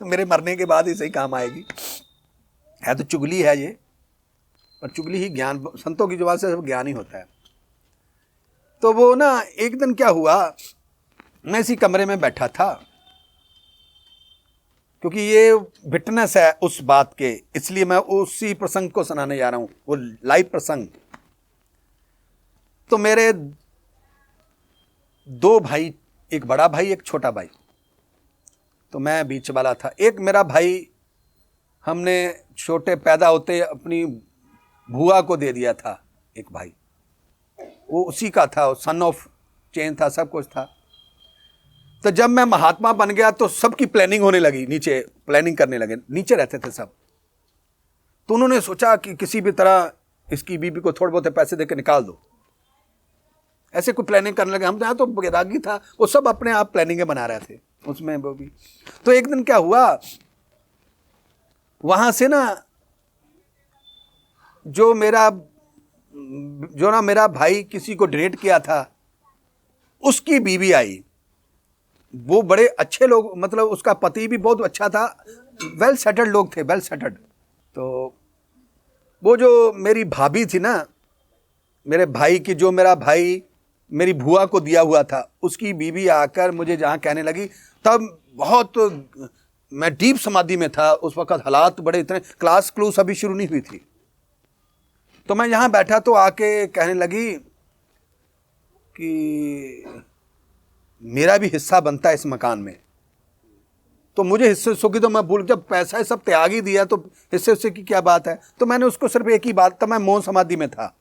मेरे मरने के बाद ही सही काम आएगी। है तो चुगली है ये, पर चुगली ही ज्ञान, संतों की जुबान से सब ज्ञान ही होता है। तो वो ना एक दिन क्या हुआ, मैं इसी कमरे में बैठा था, क्योंकि ये विटनेस है उस बात के, इसलिए मैं उसी प्रसंग को सुनाने जा रहा हूं, वो लाइव प्रसंग। तो मेरे दो भाई, एक बड़ा भाई एक छोटा भाई, तो मैं बीच वाला था। एक मेरा भाई हमने छोटे पैदा होते अपनी बुआ को दे दिया था। एक भाई वो उसी का था, सन ऑफ चेंज था, सब कुछ था। तो जब मैं महात्मा बन गया तो सबकी प्लानिंग होने लगी, नीचे प्लानिंग करने लगे, नीचे रहते थे सब। तो उन्होंने सोचा कि किसी भी तरह इसकी बीबी को थोड़े बहुत पैसे देकर निकाल दो, ऐसे कोई प्लानिंग करने लगे। हम यहाँ तो बैरागी था, वो सब अपने आप प्लानिंगें बना रहे थे उसमें वो भी। तो एक दिन क्या हुआ, वहां से ना जो मेरा भाई किसी को डोनेट किया था, उसकी बीवी आई। वो बड़े अच्छे लोग, मतलब उसका पति भी बहुत अच्छा था, वेल सेटल्ड लोग थे, वेल सेटल्ड। तो वो जो मेरी भाभी थी ना, मेरे भाई की, जो मेरा भाई मेरी बुआ को दिया हुआ था, उसकी बीवी आकर मुझे जहाँ कहने लगी, तब बहुत मैं डीप समाधि में था उस वक्त। हालात बड़े, इतने क्लास क्लूस अभी शुरू नहीं हुई थी। तो मैं यहाँ बैठा तो आके कहने लगी कि मेरा भी हिस्सा बनता है इस मकान में। तो मुझे हिस्से की तो मैं भूल, जब पैसा सब त्याग ही दिया तो हिस्से की क्या बात है। तो मैंने उसको सिर्फ एक ही बात, तब मैं मौन समाधि में था,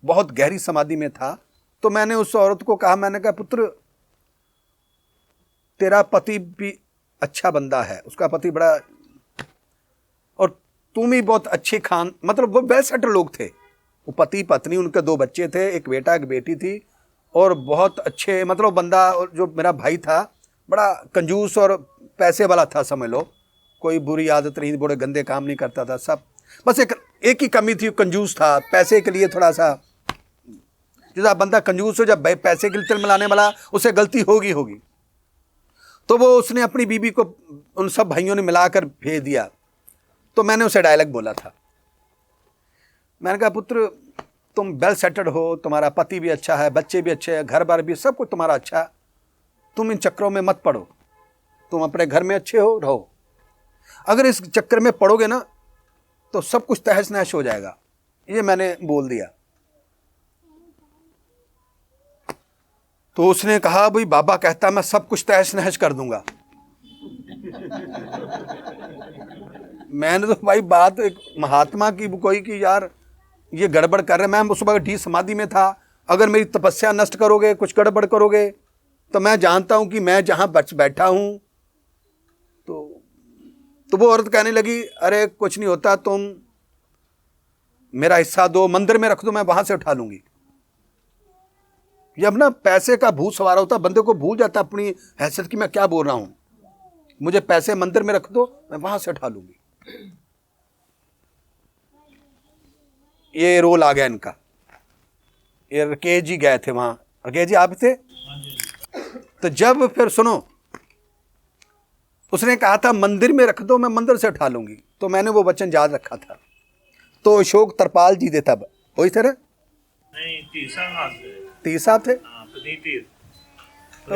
बहुत गहरी समाधि में था। तो मैंने उस औरत को कहा, मैंने कहा पुत्र, तेरा पति भी अच्छा बंदा है, उसका पति बड़ा, और तुम ही बहुत अच्छे मतलब वो वेल सेटल लोग थे। वो पति पत्नी, उनके 2 बच्चे थे, एक बेटा एक बेटी थी, और बहुत अच्छे, मतलब बंदा। और जो मेरा भाई था बड़ा कंजूस और पैसे वाला था, समझ लो, कोई बुरी आदत नहीं, बड़े गंदे काम नहीं करता था सब। बस एक ही कमी थी, कंजूस था, पैसे के लिए थोड़ा सा। जैसा बंदा कंजूस हो, जब पैसे के लिए तिल मिलाने वाला, उसे गलती होगी। तो वो उसने अपनी बीबी को उन सब भाइयों ने मिलाकर भेज दिया। तो मैंने उसे डायलॉग बोला था, मैंने कहा पुत्र तुम वेल सेटल्ड हो, तुम्हारा पति भी अच्छा है, बच्चे भी अच्छे हैं, घर बार भी सब कुछ तुम्हारा अच्छा है, तुम इन चक्करों में मत पड़ो, तुम अपने घर में अच्छे हो रहो। अगर इस चक्कर में पड़ोगे ना तो सब कुछ तहस नहस हो जाएगा। ये मैंने बोल दिया। तो उसने कहा भाई बाबा कहता मैं सब कुछ तहस नहस कर दूंगा। मैंने तो भाई बात एक महात्मा की कोई कि यार ये गड़बड़ कर रहे, मैं उस वक्त ढी समाधि में था, अगर मेरी तपस्या नष्ट करोगे, कुछ गड़बड़ करोगे, तो मैं जानता हूं कि मैं जहां बैठा हूं। तो वो औरत कहने लगी अरे कुछ नहीं होता, तुम मेरा हिस्सा दो, मंदिर में रख दो, मैं वहां से उठा लूंगी। जब ना पैसे का भूत सवार होता, बंदे को भूल जाता अपनी हैसियत की मैं क्या बोल रहा हूं। मुझे पैसे मंदिर में रख दो, मैं वहां से उठा लूंगी। ये रोल आ गया इनका। ये राकेश जी गए थे वहां। राकेश जी आप थे? तो जब फिर सुनो, उसने कहा था मंदिर में रख दो, मैं मंदिर से उठा लूंगी, तो मैंने वो वचन याद रखा था। तो अशोक तरपाल जी थे तब, वही थे ना? नहीं, तीर साहब थे। तो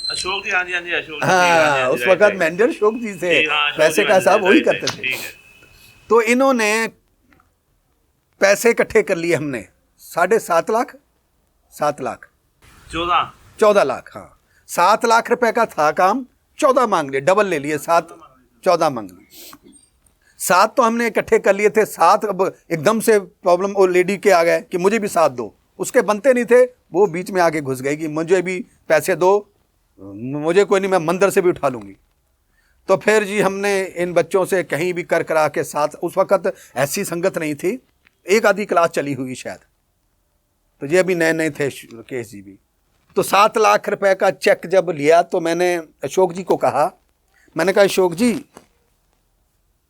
अशोक जी, हाँ जी, अशोक। हाँ, उस वक्त मैनेजर अशोक जी थे, पैसे का साहब वही करते थे। तो इन्होंने पैसे इकट्ठे कर लिए हमने, 7.5 लाख, 7 लाख, 14 लाख, हाँ 7 लाख रुपए का था काम, 14 मांग लिए, डबल ले लिए, 14 मांग लिए। 7 तो हमने इकट्ठे कर लिए थे, 7 अब एकदम से प्रॉब्लम वो लेडी के आ गए कि मुझे भी 7 दो, उसके बनते नहीं थे, वो बीच में आके घुस गई कि मुझे भी पैसे दो, मुझे कोई नहीं, मैं मंदिर से भी उठा लूंगी। तो फिर जी हमने इन बच्चों से कहीं भी कर करा के 7, उस वक्त ऐसी संगत नहीं थी, एक आधी क्लास चली हुई शायद, तो ये अभी नए थे राकेश जी भी। तो 7 लाख रुपए का चेक जब लिया तो मैंने अशोक जी को कहा, मैंने कहा अशोक जी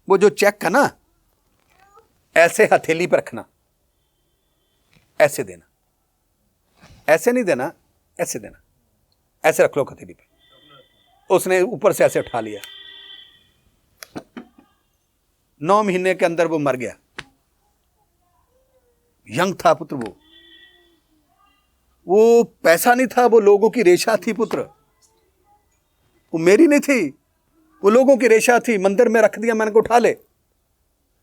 वो जो चेक है ना, ऐसे हथेली पर रखना, ऐसे देना, ऐसे नहीं देना, ऐसे देना, ऐसे रख लो हथेली पे। उसने ऊपर से ऐसे उठा लिया। 9 महीने के अंदर वो मर गया। यंग था पुत्र, वो पैसा नहीं था, वो लोगों की रेशा थी पुत्र, वो मेरी नहीं थी, वो लोगों की रेशा थी। मंदिर में रख दिया, मैंने को उठा ले।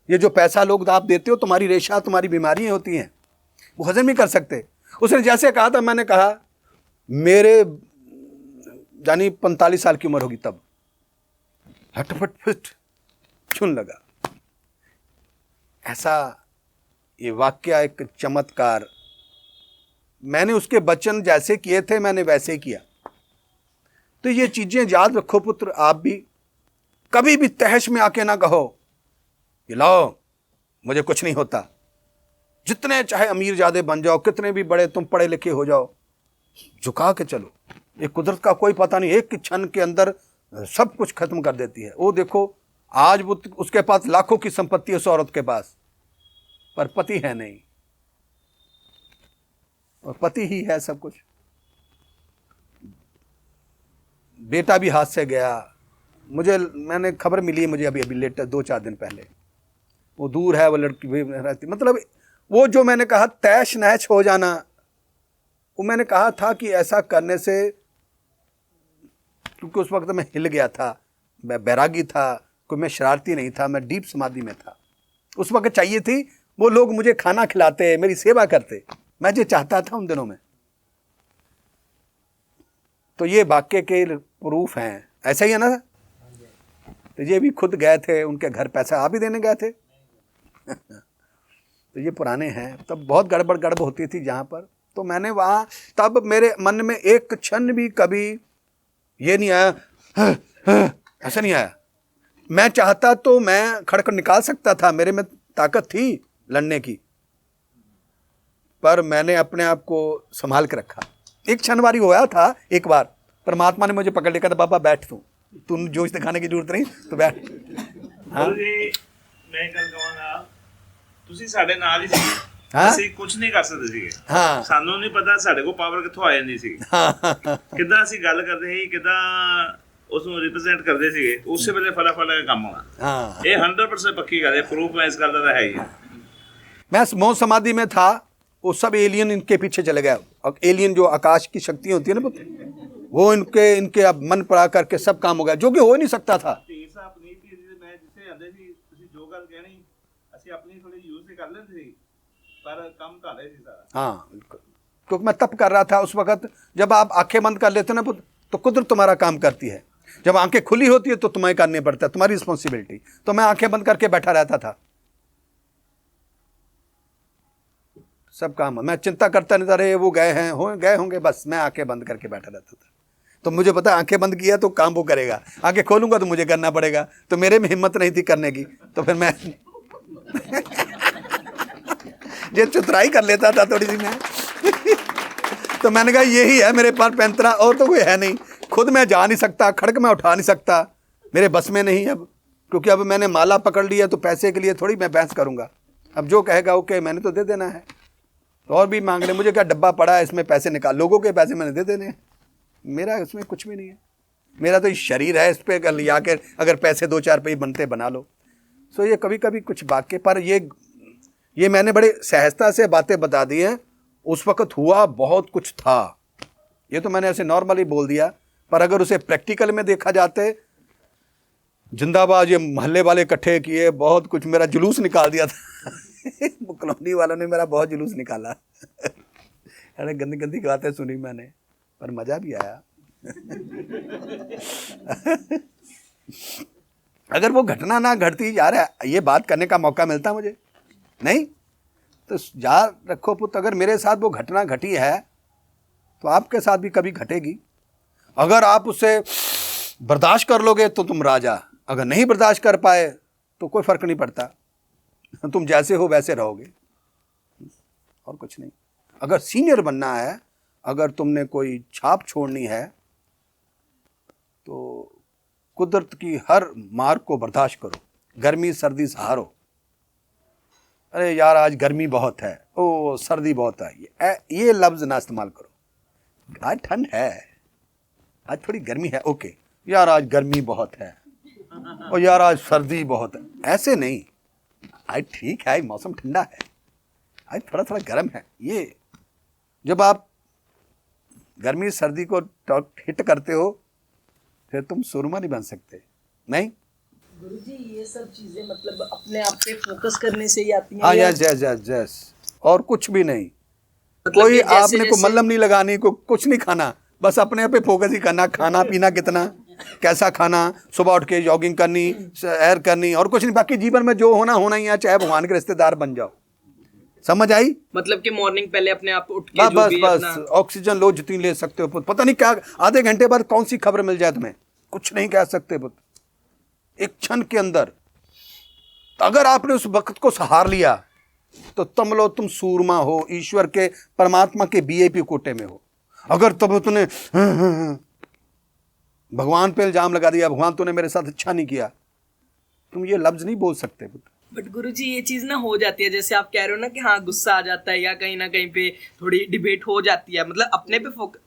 ये जो पैसा लोग आप देते हो, तुम्हारी रेशा, तुम्हारी बीमारियां होती हैं, वो हजम नहीं कर सकते। उसने जैसे कहा था, मैंने कहा मेरे यानी 45 साल की उम्र होगी तब, हटफट फिट चुन लगा। ऐसा ये वाक्य, एक चमत्कार। मैंने उसके वचन जैसे किए थे, मैंने वैसे ही किया। तो ये चीजें याद रखो पुत्र, आप भी कभी भी तहश में आके ना कहो कि लो मुझे कुछ नहीं होता। जितने चाहे अमीर ज्यादा बन जाओ, कितने भी बड़े तुम पढ़े लिखे हो जाओ, झुका के चलो। ये कुदरत का कोई पता नहीं, एक क्षण के अंदर सब कुछ खत्म कर देती है। वो देखो आज वो उसके पास लाखों की संपत्ति है उस औरत के पास, पर पति है नहीं, और पति ही है सब कुछ। बेटा भी हाथ से गया। मैंने खबर मिली है मुझे अभी लेटर 2-4 दिन पहले, वो दूर है, वो लड़की भी रहती। मतलब वो जो मैंने कहा तैश नैश हो जाना, वो मैंने कहा था कि ऐसा करने से, क्योंकि उस वक्त मैं हिल गया था, मैं बैरागी था, कोई मैं शरारती नहीं था, मैं डीप समाधि में था। उस वक्त चाहिए थी वो लोग मुझे खाना खिलाते, मेरी सेवा करते, मैं जो चाहता था उन दिनों में। तो ये वाक्य के प्रूफ हैं, ऐसा ही है ना। तो ये भी खुद गए थे उनके घर, पैसा आप ही देने गए थे। तो ये पुराने हैं, तब बहुत गड़बड़ होती थी जहाँ पर। तो मैंने वहाँ, तब मेरे मन में एक क्षण भी कभी ये नहीं आया, ऐसा नहीं आया। मैं चाहता तो मैं खड़कर निकाल सकता था, मेरे में ताकत थी लड़ने की, पर मैंने अपने आप को संभाल के रखा। एक क्षण बारी होया था, एक बार परमात्मा ने मुझे पकड़ लिया, था बाबा बैठ तू, तू जोश दिखाने की जरूरत नहीं, तो बैठ। हाँ ਗੁਰੂ ਜੀ ਮੈਂ ਗੱਲ ਕਹਾਂਗਾ ਤੁਸੀਂ ਸਾਡੇ ਨਾਲ ਹੀ ਸੀ, ਹਾਂ? ਅਸੀਂ ਕੁਝ ਨਹੀਂ ਕਰ ਸਕਦੇ ਸੀਗੇ। ਹਾਂ ਸਾਨੂੰ ਨਹੀਂ ਪਤਾ ਸਾਡੇ ਕੋਲ ਪਾਵਰ ਕਿੱਥੋਂ ਆ ਜਾਂਦੀ ਸੀ, ਹਾਂ ਕਿੱਦਾਂ ਅਸੀਂ ਗੱਲ ਕਰਦੇ ਸੀ, ਕਿੱਦਾਂ ਉਸ ਨੂੰ ਰਿਪਰੈਜ਼ੈਂਟ ਕਰਦੇ ਸੀਗੇ, ਉਸੇ ਵੇਲੇ ਫਟਾਫਟ ਕੰਮ ਹੋਣਾ। हाँ ਇਹ 100% ਪੱਕੀ ਗੱਲ ਹੈ, ਪ੍ਰੂਫ ਮੈਂ ਇਸ ਗੱਲ ਦਾ ਤਾਂ ਹੈ ਹੀ ਹੈ। मैं मौन समाधि में था, वो सब एलियन इनके पीछे चले गए। और एलियन जो आकाश की शक्ति होती है ना, वो इनके अब मन पड़ा करके सब काम हो गया, जो कि हो ही नहीं सकता था। ਧੀਰ ਸਾਹਿਬ ਨਹੀਂ ਸੀ, ਮੈਂ ਜਿੱਥੇ ਆਂਦੇ ਸੀ ਤੁਸੀਂ ਜੋ ਗੱਲ ਕਹਿਣੀ ਅਸੀਂ ਆਪਣੀ ਥੋੜੀ ਯੂਜ਼ ਹੀ ਕਰ ਲੈਂਦੇ ਸੀ, ਪਰ ਕੰਮ ਤੁਹਾਡਾ ਹੀ ਸੀ ਸਾਰਾ। हाँ क्योंकि मैं तप कर रहा था उस वक्त। जब आप आंखें बंद कर लेते हो ना पुत्र, तो कुदरत तुम्हारा काम करती है। जब आंखें खुली होती है तो तुम्हें करनी पड़ता है, तुम्हारी रिस्पॉन्सिबिलिटी। तो मैं आंखें बंद करके बैठा रहता था, सब काम। मैं चिंता करता नहीं था, अरे वो गए होंगे, बस मैं आंखें बंद करके बैठा रहता था। तो मुझे पता आंखें बंद किया तो काम वो करेगा, आंखें खोलूंगा तो मुझे करना पड़ेगा। तो मेरे में हिम्मत नहीं थी करने की, तो फिर मैं ये चतुराई कर लेता था थोड़ी सी मैं। तो मैंने कहा यही है मेरे पास पैंतरा, और तो कोई है नहीं। खुद मैं जा नहीं सकता, खड़क में उठा नहीं सकता, मेरे बस में नहीं अब। क्योंकि अब मैंने माला पकड़ लिया तो पैसे के लिए थोड़ी मैं बहस करूंगा। अब जो कहेगा ओके, मैंने तो दे देना है। और भी मांग रहे, मुझे क्या डब्बा पड़ा है इसमें पैसे निकाल, लोगों के पैसे मैंने दे देने हैं, मेरा इसमें कुछ भी नहीं है। मेरा तो शरीर है, इस पर लिया के अगर पैसे 2-4 रुपये बनते बना लो। सो ये कभी कभी कुछ वाक्य पर ये मैंने बड़े सहजता से बातें बता दी हैं। उस वक्त हुआ बहुत कुछ था, ये तो मैंने ऐसे नॉर्मली बोल दिया, पर अगर उसे प्रैक्टिकल में देखा जाते, जिंदाबाद ये मोहल्ले वाले इकट्ठे किए, बहुत कुछ, मेरा जुलूस निकाल दिया था। कॉलोनी वालों ने मेरा बहुत जुलूस निकाला। अरे गंदी गंदी बातें सुनी मैंने, पर मज़ा भी आया। अगर वो घटना ना घटती, यार ये बात करने का मौका मिलता मुझे नहीं, तो याद रखो पुत्र, अगर मेरे साथ वो घटना घटी है तो आपके साथ भी कभी घटेगी। अगर आप उसे बर्दाश्त कर लोगे तो तुम राजा, अगर नहीं बर्दाश्त कर पाए तो कोई फ़र्क नहीं पड़ता, तुम जैसे हो वैसे रहोगे, और कुछ नहीं। अगर सीनियर बनना है, अगर तुमने कोई छाप छोड़नी है, तो कुदरत की हर मार को बर्दाश्त करो, गर्मी सर्दी सहारो। अरे यार आज गर्मी बहुत है, ओ सर्दी बहुत है, ये लफ्ज़ ना इस्तेमाल करो। आज ठंड है, आज थोड़ी गर्मी है, ओके यार आज गर्मी बहुत है, और यार आज सर्दी बहुत है, ऐसे नहीं। आज ठीक है, मौसम ठंडा है, आज थोड़ा थोड़ा गर्म है। ये जब आप गर्मी सर्दी को हिट करते हो, फिर तुम सुरमा नहीं बन सकते। नहीं गुरुजी, ये सब चीजें मतलब अपने आप पे फोकस करने से ही आती हैं? हाँ, या यस, और कुछ भी नहीं। मतलब कोई कि जैसे- आपने को मल्लम नहीं लगानी, को कुछ नहीं खाना, बस अपने पे फोकस ही करना। खाना पीना कितना, कैसा खाना, सुबह उठ के जॉगिंग करनी, सैर करनी, और कुछ नहीं। बाकी जीवन में जो होना ही है, चाहे भगवान के रिश्तेदार बन जाओ। समझ आई? मतलब कि मॉर्निंग पहले अपने आप उठ के जो भी बस अपना ऑक्सीजन लो जितनी ले सकते हो। पता नहीं क्या आधे घंटे बाद कौन सी खबर मिल जाए तुम्हें, कुछ नहीं कह सकते पुत्र, एक क्षण के अंदर। तो अगर आपने उस वक्त को सहार लिया तो समझ तुम सूरमा हो, ईश्वर के परमात्मा के वीआईपी कोटे में हो। अगर तब तुमने भगवान पे इल्जाम लगा दिया, भगवान तूने मेरे साथ अच्छा नहीं किया, तुम ये लफ्ज नहीं बोल सकते पुत्र। बट गुरुजी ये चीज ना हो जाती है, जैसे आप कह रहे हो ना कि हाँ गुस्सा आ जाता है या कहीं ना कहीं पे थोड़ी डिबेट हो जाती है, मतलब अपने पे फोकस।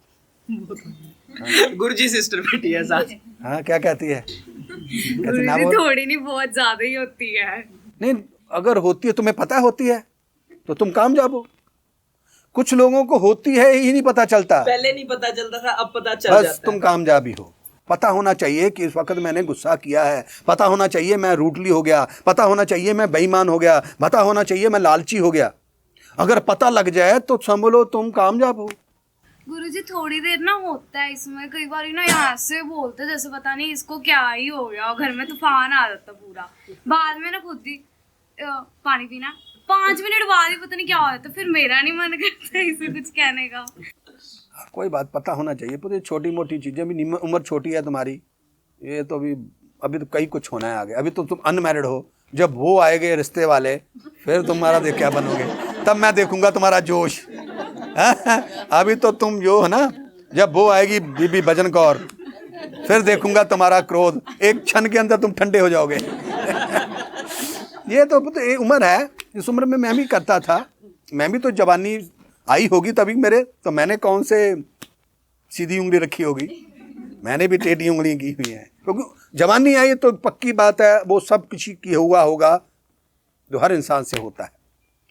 गुरुजी सिस्टर बैठी है साथ। हाँ क्या कहती है? कहती ना गुरुजी बोल। थोड़ी नहीं बहुत ज्यादा ही होती है। नहीं, अगर होती है, तुम्हें पता होती है तो तुम कामयाब हो। कुछ लोगों को होती है ही नहीं पता चलता, पहले नहीं पता चलता था, अब पता चल बस जाता तुम है। कामयाबी हो। पता होना चाहिए कि इस वक्त मैंने गुस्सा किया है, पता होना चाहिए मैं रूठली हो गया, पता होना चाहिए मैं बेईमान हो गया, पता होना चाहिए मैं लालची हो गया। अगर पता लग जाए तो समझो तुम कामयाब हो। गुरुजी थोड़ी देर ना होता है इसमें, कई बार ना यहाँ से बोलते जैसे पता नहीं इसको क्या ही हो गया, और घर में तूफान आ जाता पूरा। बाद में ना खुद ही पानी पीना, 5 मिनट बाद ही पता नहीं क्या हो जाता, फिर मेरा नहीं मन करता इसे कुछ कहने का। कोई बात पता होना चाहिए, पूरी छोटी मोटी चीज़ें भी। उम्र छोटी है तुम्हारी, ये तो अभी तो कई कुछ होना है आगे। अभी तो तुम अनमैरिड हो, जब वो आएंगे रिश्ते वाले फिर तुम्हारा देख क्या बनोगे, तब मैं देखूंगा तुम्हारा जोश। अभी तो तुम जो है ना, जब वो आएगी बीबी भजन कौर, फिर देखूंगा तुम्हारा क्रोध, एक क्षण के अंदर तुम ठंडे हो जाओगे। ये तो एक उम्र है, इस उम्र में मैं भी करता था, मैं भी तो जवानी आई होगी तभी मेरे, तो मैंने कौन से सीधी उंगली रखी होगी, मैंने भी टेढ़ी उंगली की हुई है, क्योंकि जवानी आई तो पक्की बात है वो सब किसी की हुआ होगा जो हर इंसान से होता है।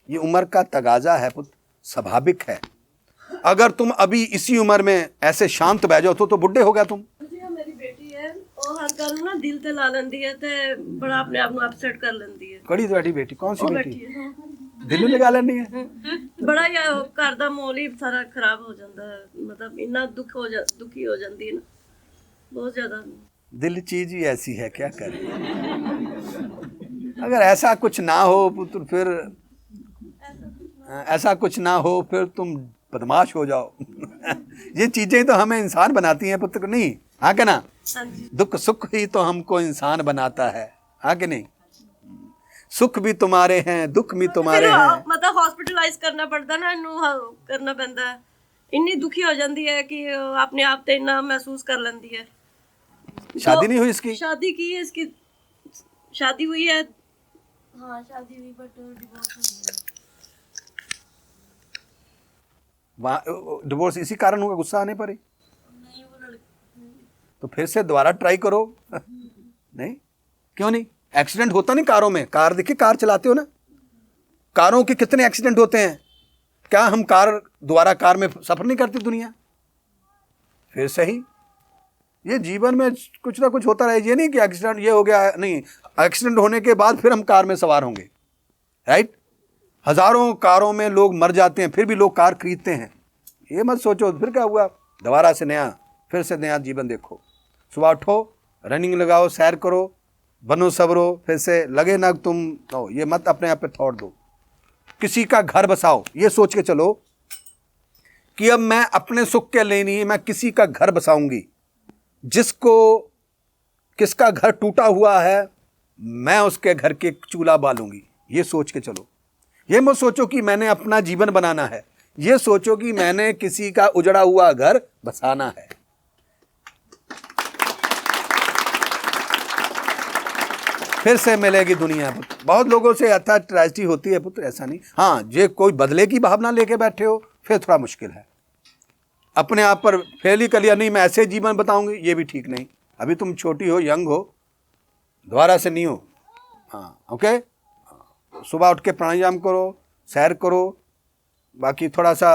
ये उम्र का तगाजा है पुत्र, स्वाभाविक है। अगर तुम अभी इसी उम्र में ऐसे शांत बह जाओ तो बुढ़े हो गया तुम। मेरी बेटी है ਉਹ ਹਰ ਗੱਲ ਨੂੰ ਨਾ ਦਿਲ ਤੇ ਲਾ ਲੈਂਦੀ ਹੈ ਤੇ ਬੜਾ ਆਪਣੇ ਆਪ ਨੂੰ ਅਪਸੈਟ ਕਰ ਲੈਂਦੀ ਹੈ। कड़ी ਤੁਹਾਡੀ बेटी कौन सी ਉਹ बेटी ਬੈਠੀ ਹੈ दिल लगा लेनी है। ਬੜਾ ਹੀ ਉਹ ਘਰ ਦਾ ਮਾਹੌਲ ਹੀ ਸਾਰਾ ਖਰਾਬ ਹੋ ਜਾਂਦਾ ਹੈ, ਮਤਲਬ ਇੰਨਾ ਦੁਖੀ ਹੋ ਜਾਂਦੀ ਹੈ ਨਾ ਬਹੁਤ ਜ਼ਿਆਦਾ। दिल चीज ही ऐसी है, क्या करें। अगर ऐसा कुछ ना हो पुत्र, फिर ऐसा कुछ ना हो फिर तुम बदमाश हो जाओ। ये चीजें तो हमें इंसान बनाती हैं पुत्र, नहीं हाँ कि ना। ਹਾਂਜੀ दुख सुख ही तो हमको इंसान बनाता है, हाँ कि नहीं। सुख भी तुम्हारे हैं, दुख भी तुम्हारे ਫਿਰ हैं। ਮਤਲਬ ਹਸਪੀਟਲਾਈਜ਼ ਕਰਨਾ ਪੜਦਾ ਨਾ, ਇਹਨੂੰ ਕਰਨਾ ਪੈਂਦਾ ਹੈ। ਇੰਨੀ ਦੁਖੀ ਹੋ ਜਾਂਦੀ ਹੈ ਕਿ ਉਹ ਆਪਣੇ ਆਪ ਤੇ ਇੰਨਾ ਮਹਿਸੂਸ ਕਰ ਲੈਂਦੀ है। शादी नहीं हुई इसकी? शादी की है इसकी, शादी हुई है। हाँ शादी हुई बट डिवोर्स हो गया। वहाँ डिवोर्स इसी कारण हुआ, गुस्सा आने पर ही? नहीं वो लड़की तो फिर से दोबारा ट्राई करो। नहीं क्यों नहीं, एक्सीडेंट होता नहीं कारों में, कार देखिए, कार चलाते हो ना, कारों के कितने एक्सीडेंट होते हैं, क्या हम दोबारा कार में सफर नहीं करती दुनिया? फिर सही, ये जीवन में कुछ ना कुछ होता रहे, ये नहीं कि एक्सीडेंट ये हो गया, नहीं, एक्सीडेंट होने के बाद फिर हम कार में सवार होंगे, राइट। हजारों कारों में लोग मर जाते हैं फिर भी लोग कार खरीदते हैं। ये मत सोचो फिर क्या हुआ, दोबारा से नया, फिर से नया जीवन देखो। सुबह उठो, रनिंग लगाओ, सैर करो, बनो सबरो, फिर से लगे ना तुम तो ये मत अपने आप पे थॉट दो। किसी का घर बसाओ, ये सोच के चलो कि अब मैं अपने सुख के लिए नहीं, मैं किसी का घर बसाऊंगी। जिसको किसका घर टूटा हुआ है मैं उसके घर के चूल्हा बालूंगी, ये सोच के चलो। ये मत सोचो कि मैंने अपना जीवन बनाना है, ये सोचो कि मैंने किसी का उजड़ा हुआ घर बसाना है। फिर से मिलेगी दुनिया पुत्र। बहुत लोगों से अच्छा ट्रेजेडी होती है पुत्र, ऐसा नहीं। हाँ, ये कोई बदले की भावना लेके बैठे हो फिर थोड़ा मुश्किल है। अपने आप पर फेल ही कर लिया, नहीं मैं ऐसे जीवन बताऊंगी, ये भी ठीक नहीं। अभी तुम छोटी हो, यंग हो, दोबारा से नहीं हो। हाँ ओके, सुबह उठ के प्राणायाम करो, सैर करो, बाकी थोड़ा सा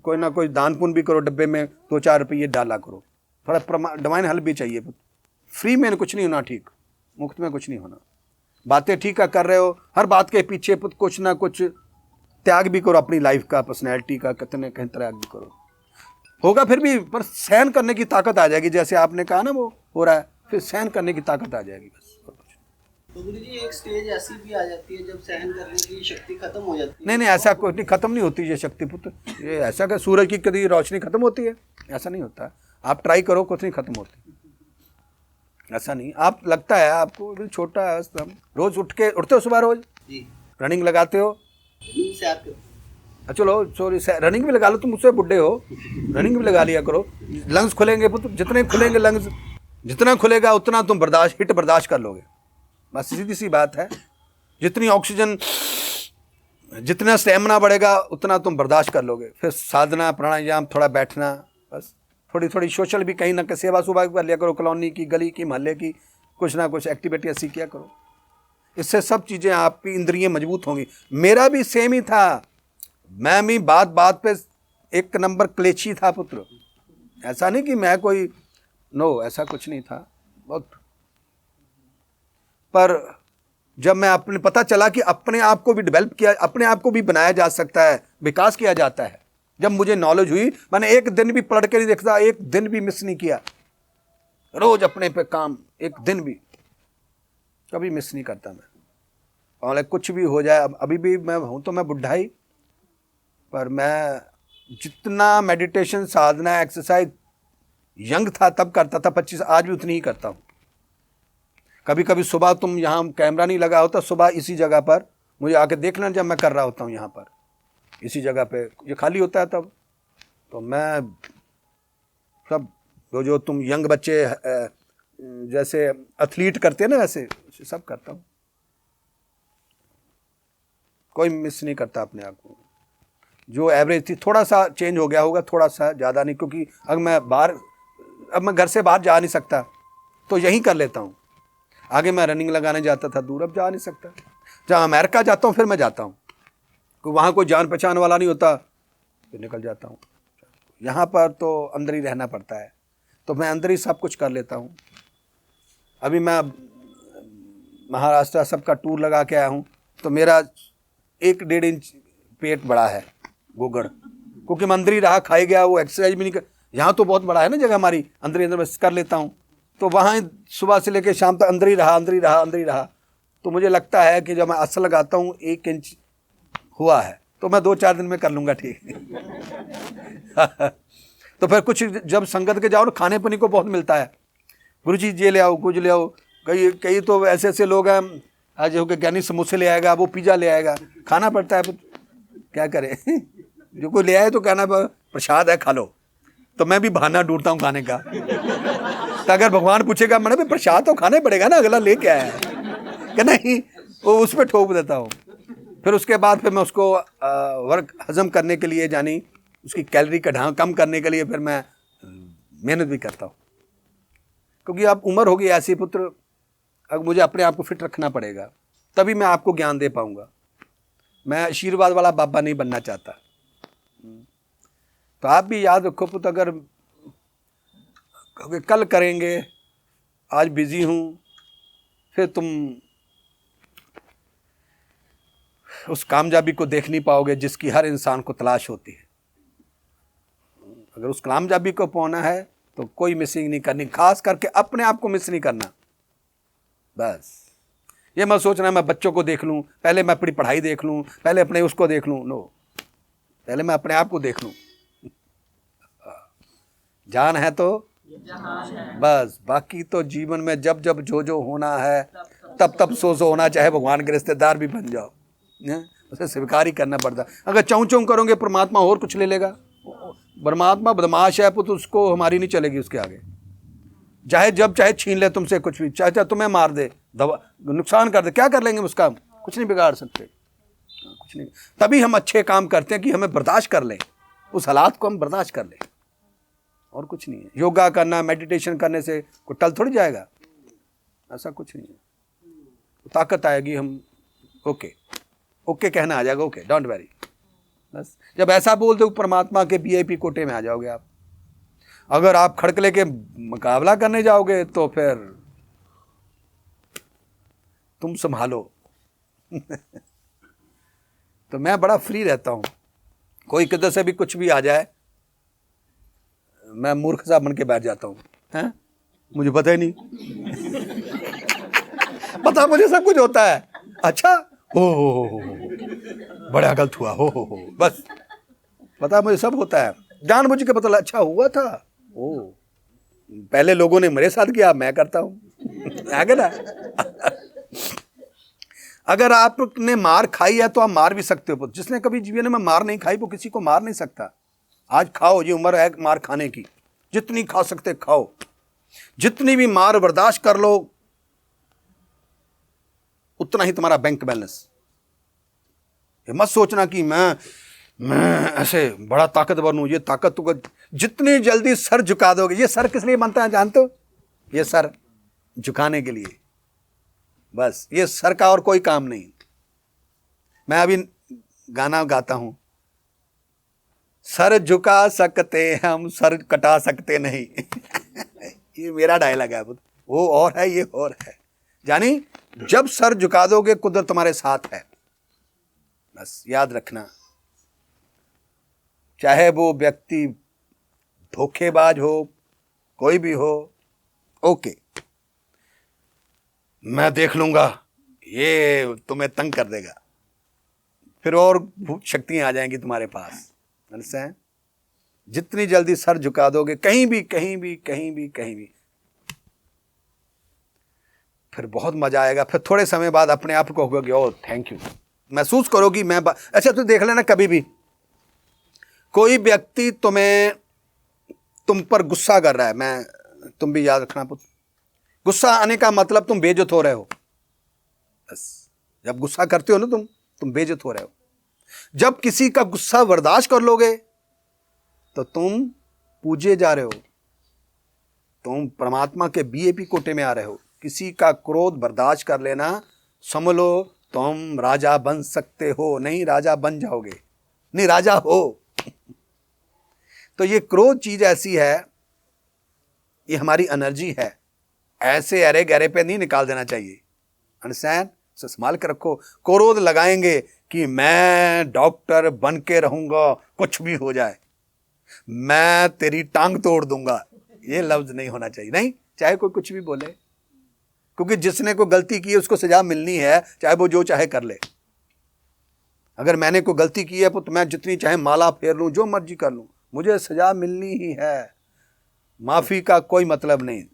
कोई ना कोई दान पुण्य भी करो, डब्बे में 2-4 रुपये डाला करो, थोड़ा डिवाइन हेल्प भी चाहिए। फ्री में कुछ नहीं होना, ठीक, मुफ्त में कुछ नहीं होना। बातें ठीक है कर रहे हो, हर बात के पीछे कुछ ना कुछ त्याग भी करो, अपनी लाइफ का, पर्सनैलिटी का कितने कहीं त्याग भी करो, होगा फिर भी, पर सहन करने की ताकत आ जाएगी। जैसे आपने कहा ना वो हो रहा है, फिर सहन करने की ताकत आ जाएगी बस। तो गुरु जी एक स्टेज ऐसी भी आ जाती है जब सहन करने की शक्ति खत्म हो जाती है। नहीं नहीं, ऐसा कोई नहीं, खत्म नहीं होती ये शक्ति पुत्र। ये ऐसा कि सूरज की कभी रोशनी खत्म होती है, ऐसा नहीं होता। आप ट्राई करो, कुछ नहीं खत्म होती, ऐसा नहीं। आप लगता है आपको अभी छोटा है, रोज उठते हो सुबह, रोज जी रनिंग लगाते हो? सैर कर, चलो सॉरी, रनिंग भी लगा लो, तुम उससे बुढ़े हो, रनिंग भी लगा लिया करो। लंग्स खुलेंगे पुत्र, जितने खुलेंगे लंग्स, जितना खुलेगा उतना तुम हिट बर्दाश्त कर लोगे। बस सीधी सी बात है, जितनी ऑक्सीजन, जितना स्टेमिना बढ़ेगा उतना तुम बर्दाश्त कर लोगे। फिर साधना, प्राणायाम, थोड़ा बैठना, बस थोड़ी थोड़ी सोशल भी कहीं ना कहीं सेवा सुबह कर लिया करो, कॉलोनी की, गली की, मोहल्ले की, कुछ ना कुछ एक्टिविटी ऐसी किया करो। इससे सब चीज़ें आपकी इंद्रियां मजबूत होंगी। मेरा भी सेम ही था, मैं भी बात बात पे एक नंबर क्लेची था पुत्र। ऐसा नहीं कि मैं कोई, नो ऐसा कुछ नहीं था बहुत। पर जब मैं अपने पता चला कि अपने आप को भी डेवलप किया, अपने आप को भी बनाया जा सकता है, विकास किया जाता है, जब मुझे नॉलेज हुई, मैंने एक दिन भी पलट के नहीं देखता, एक दिन भी मिस नहीं किया, रोज अपने पे काम, एक दिन भी कभी मिस नहीं करता मैं। और कुछ भी हो जाए, अभी भी मैं हूँ तो मैं बुढ़ा ही, पर मैं जितना मेडिटेशन, साधना, एक्सरसाइज यंग था तब करता था, 25, आज भी उतनी ही करता हूँ। कभी कभी सुबह तुम यहाँ कैमरा नहीं लगा होता, सुबह इसी जगह पर मुझे आके देख लेना, जब मैं कर रहा होता हूँ यहाँ पर इसी जगह पे, ये खाली होता है तब, तो मैं सब जो तुम यंग बच्चे जैसे एथलीट करते हैं ना वैसे सब करता हूँ, कोई मिस नहीं करता अपने आप को। जो एवरेज थी थोड़ा सा चेंज हो गया होगा, थोड़ा सा, ज़्यादा नहीं, क्योंकि अब मैं घर से बाहर जा नहीं सकता तो यहीं कर लेता हूँ। आगे मैं रनिंग लगाने जाता था दूर, अब जा नहीं सकता। जहाँ अमेरिका जाता हूँ फिर मैं जाता हूँ, क्योंकि वहाँ कोई जान पहचान वाला नहीं होता, फिर निकल जाता हूँ। यहाँ पर तो अंदर ही रहना पड़ता है, तो मैं अंदर ही सब कुछ कर लेता हूँ। अभी मैं महाराष्ट्र सबका टूर लगा के आया हूँ, तो मेरा 1-1.5 इंच पेट बड़ा है, गोगड़, क्योंकि मैं अंदर ही रहा, खाई गया, वो एक्सरसाइज भी नहीं कर। यहाँ तो बहुत बड़ा है ना जगह हमारी, अंदर ही अंदर बस कर लेता हूँ, तो वहाँ सुबह से लेकर शाम तक अंदर ही रहा। तो मुझे लगता है कि जब मैं असर लगाता हूँ 1 इंच हुआ है, तो मैं 2-4 दिन में कर लूँगा ठीक। तो फिर कुछ जब संगत के जाओ ना, खाने पीने को बहुत मिलता है, गुरु जी ये ले आओ, कुछ ले आओ। कई तो ऐसे लोग हैं, आज हो के ज्ञानी समोसे ले आएगा, वो पिज़्ज़ा ले आएगा, खाना पड़ता है, क्या करें। जो कोई ले आए तो कहना प्रसाद है खा लो, तो मैं भी बहाना ढूंढता हूँ खाने का। तो अगर भगवान पूछेगा मैंने भी प्रसाद तो खाना ही पड़ेगा ना, अगला ले क्या है, कि नहीं, वो उस पर ठोक देता हूँ। फिर उसके बाद फिर मैं उसको वर्क हजम करने के लिए, यानी उसकी कैलोरी का ढांक कम करने के लिए फिर मैं मेहनत भी करता हूँ, क्योंकि अब उम्र होगी ऐसी पुत्र, अब मुझे अपने आप को फिट रखना पड़ेगा, तभी मैं आपको ज्ञान दे पाऊँगा। मैं आशीर्वाद वाला बाबा नहीं बनना चाहता। तो आप भी याद रखो पुत्र, अगर कल करेंगे, आज बिजी हूँ, फिर तुम उस कामयाबी को देख नहीं पाओगे जिसकी हर इंसान को तलाश होती है। अगर उस कामयाबी को पाना है तो कोई मिसिंग नहीं करनी, खास करके अपने आप को मिस नहीं करना। बस ये मत सोचना मैं बच्चों को देख लूँ, पहले मैं अपनी पढ़ाई देख लूँ, पहले अपने उसको देख लूँ। नो, पहले मैं अपने आप को देख लूँ। जान है तो बस, बाकी तो जीवन में जब जब जो होना है तब तब सो होना, चाहे भगवान के रिश्तेदार भी बन जाओ, उसे स्वीकार ही करना पड़ता। अगर चौं करोगे परमात्मा और कुछ ले लेगा। परमात्मा बदमाश है पुत्र, उसको हमारी नहीं चलेगी उसके आगे। चाहे जब चाहे छीन ले तुमसे कुछ भी, चाहे तुम्हें मार दे, दवा नुकसान कर दे, क्या कर लेंगे उसका? कुछ नहीं बिगाड़ सकते, कुछ नहीं। तभी हम अच्छे काम करते हैं कि हमें बर्दाश्त कर लें, उस हालात को हम बर्दाश्त कर लें, और कुछ नहीं है। योगा करना, मेडिटेशन करने से कोई टल थोड़ी जाएगा, ऐसा कुछ नहीं है। ताकत आएगी, हम ओके कहना आ जाएगा, ओके डोंट वरी। बस जब ऐसा बोल दो परमात्मा के VIP कोटे में आ जाओगे आप। अगर आप खड़कले के मुकाबला करने जाओगे तो फिर तुम संभालो। तो मैं बड़ा फ्री रहता हूं, कोई किधर से भी कुछ भी आ जाए, मैं मूर्ख सा बन के बैठ जाता हूं, हैं? मुझे पता ही नहीं। पता मुझे सब कुछ होता है। अच्छा, हो बड़ा गलत हुआ, हो बस पता मुझे सब होता है, जान मुझे के पता लगा, अच्छा हुआ था, पहले लोगों ने मेरे साथ किया, मैं करता हूं। आगे ना। अगर आपने मार खाई है तो आप मार भी सकते हो। जिसने कभी जीवन में मार नहीं खाई वो किसी को मार नहीं सकता। आज खाओ, ये उम्र है मार खाने की, जितनी खा सकते खाओ, जितनी भी मार बर्दाश्त कर लो, उतना ही तुम्हारा बैंक बैलेंस। ये मत सोचना कि मैं ऐसे बड़ा ताकतवर हूं, ये ताकत तो जितनी जल्दी सर झुका दोगे। ये सर किस लिए बनता है जानते हो? ये सर झुकाने के लिए, बस ये सर का और कोई काम नहीं। मैं अभी गाना गाता हूं, सर झुका सकते हम, सर कटा सकते नहीं। ये मेरा डायलॉग है, वो और है, ये और है। यानी जब सर झुका दोगे कुदरत तुम्हारे साथ है। बस याद रखना, चाहे वो व्यक्ति धोखेबाज हो, कोई भी हो, ओके मैं देख लूंगा, ये तुम्हें तंग कर देगा, फिर और शक्तियां आ जाएंगी तुम्हारे पास। अंडरस्टैंड? जितनी जल्दी सर झुका दोगे कहीं भी, फिर बहुत मजा आएगा। फिर थोड़े समय बाद अपने आप को होगा, ओ थैंक यू, महसूस करोगी मैं अच्छा। तो देख लेना, कभी भी कोई व्यक्ति तुम पर गुस्सा कर रहा है, तुम भी याद रखना पुत्र, गुस्सा आने का मतलब तुम बेइज्जत हो रहे हो। बस जब गुस्सा करते हो ना तुम बेइज्जत हो रहे हो। जब किसी का गुस्सा बर्दाश्त कर लोगे तो तुम पूजे जा रहे हो, तुम परमात्मा के बीएपी कोटे में आ रहे हो। किसी का क्रोध बर्दाश्त कर लेना, समझ लो तुम राजा बन सकते हो। नहीं, राजा बन जाओगे, नहीं राजा हो। तो ये क्रोध चीज ऐसी है, ये हमारी एनर्जी है, ऐसे अरे गहरे पे नहीं निकाल देना चाहिए। अंडरस्टैंड? संभाल के रखो। क्रोध लगाएंगे कि मैं डॉक्टर बन के रहूंगा, कुछ भी हो जाए, मैं तेरी टांग तोड़ दूंगा, ये लफ्ज नहीं होना चाहिए। नहीं, चाहे कोई कुछ भी बोले, क्योंकि जिसने कोई गलती की है उसको सजा मिलनी है, चाहे वो जो चाहे कर ले। अगर मैंने कोई गलती की है तो मैं जितनी चाहे माला फेर लूं, जो मर्जी कर लूं, मुझे सजा मिलनी ही है। माफी का कोई मतलब नहीं।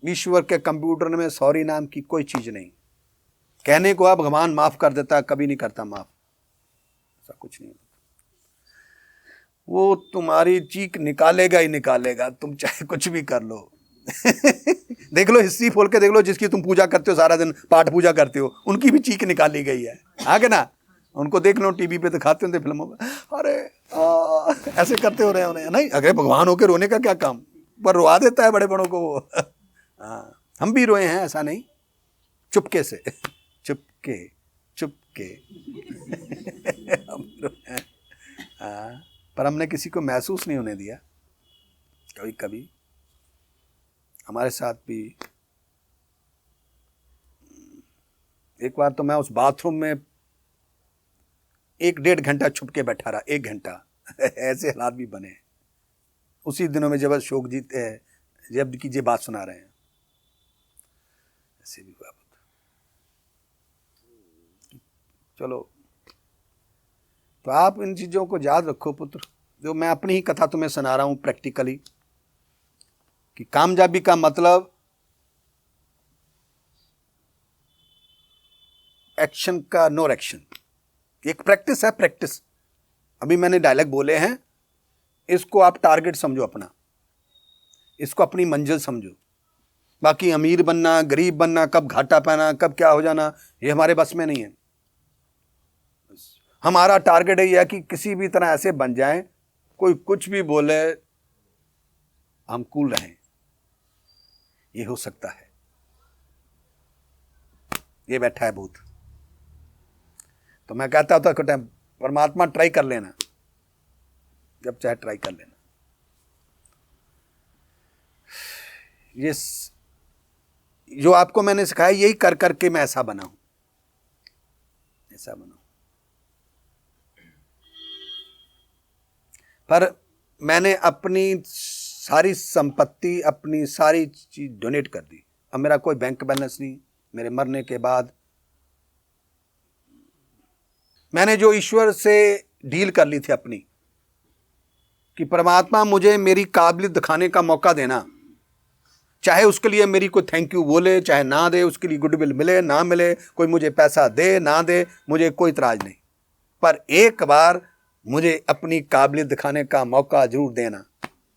ईश्वर के कंप्यूटर में सॉरी नाम की कोई चीज नहीं। कहने को अब भगवान माफ कर देता, कभी नहीं करता माफ, ऐसा कुछ नहीं। वो तुम्हारी चीख निकालेगा ही निकालेगा, तुम चाहे कुछ भी कर लो। देख लो, हिस्ट्री खोल के देख लो, जिसकी तुम पूजा करते हो, सारा दिन पाठ पूजा करते हो, उनकी भी चीख निकाली गई है। आगे ना, उनको देख लो, टीवी पे दिखाते होंगे फिल्मों में, अरे ऐसे करते हो रहे हैं उन्हें। नहीं, अगर भगवान होके रोने का क्या काम, पर रोआ देता है बड़े बड़ों को वो। हम भी रोए हैं, ऐसा नहीं, चुपके से, चुपके चुपके हम रोए हैं। पर हमने किसी को महसूस नहीं होने दिया। कभी कभी हमारे साथ भी, एक बार तो मैं उस बाथरूम में 1-1.5 घंटा छुप के बैठा रहा, 1 घंटा। ऐसे हालात भी बने उसी दिनों में जब अशोक जी जब की ये बात सुना रहे हैं, ऐसे भी हुआ। चलो, तो आप इन चीज़ों को याद रखो पुत्र, जो मैं अपनी ही कथा तुम्हें सुना रहा हूँ प्रैक्टिकली, कि कामयाबी का मतलब एक्शन का नो एक्शन। एक प्रैक्टिस है, प्रैक्टिस। अभी मैंने डायलॉग बोले हैं, इसको आप टारगेट समझो अपना, इसको अपनी मंजिल समझो। बाकी अमीर बनना, गरीब बनना, कब घाटा पाना, कब क्या हो जाना, ये हमारे बस में नहीं है। हमारा टारगेट यही है कि किसी भी तरह ऐसे बन जाएं, कोई कुछ भी बोले हम कूल रहें। ये हो सकता है। ये बैठा है भूत, तो मैं कहता होता कि टाइम परमात्मा ट्राई कर लेना, जब चाहे ट्राई कर लेना। ये जो आपको मैंने सिखाया, यही कर करके मैं ऐसा बना हूं, ऐसा बना हूं। पर मैंने अपनी सारी संपत्ति, अपनी सारी चीज डोनेट कर दी। अब मेरा कोई बैंक बैलेंस नहीं। मेरे मरने के बाद मैंने जो ईश्वर से डील कर ली थी अपनी, कि परमात्मा मुझे मेरी काबिलियत दिखाने का मौका देना, चाहे उसके लिए मेरी कोई थैंक यू बोले चाहे ना दे, उसके लिए गुडविल मिले ना मिले, कोई मुझे पैसा दे ना दे, मुझे कोई इतराज नहीं, पर एक बार मुझे अपनी काबिलियत दिखाने का मौका जरूर देना।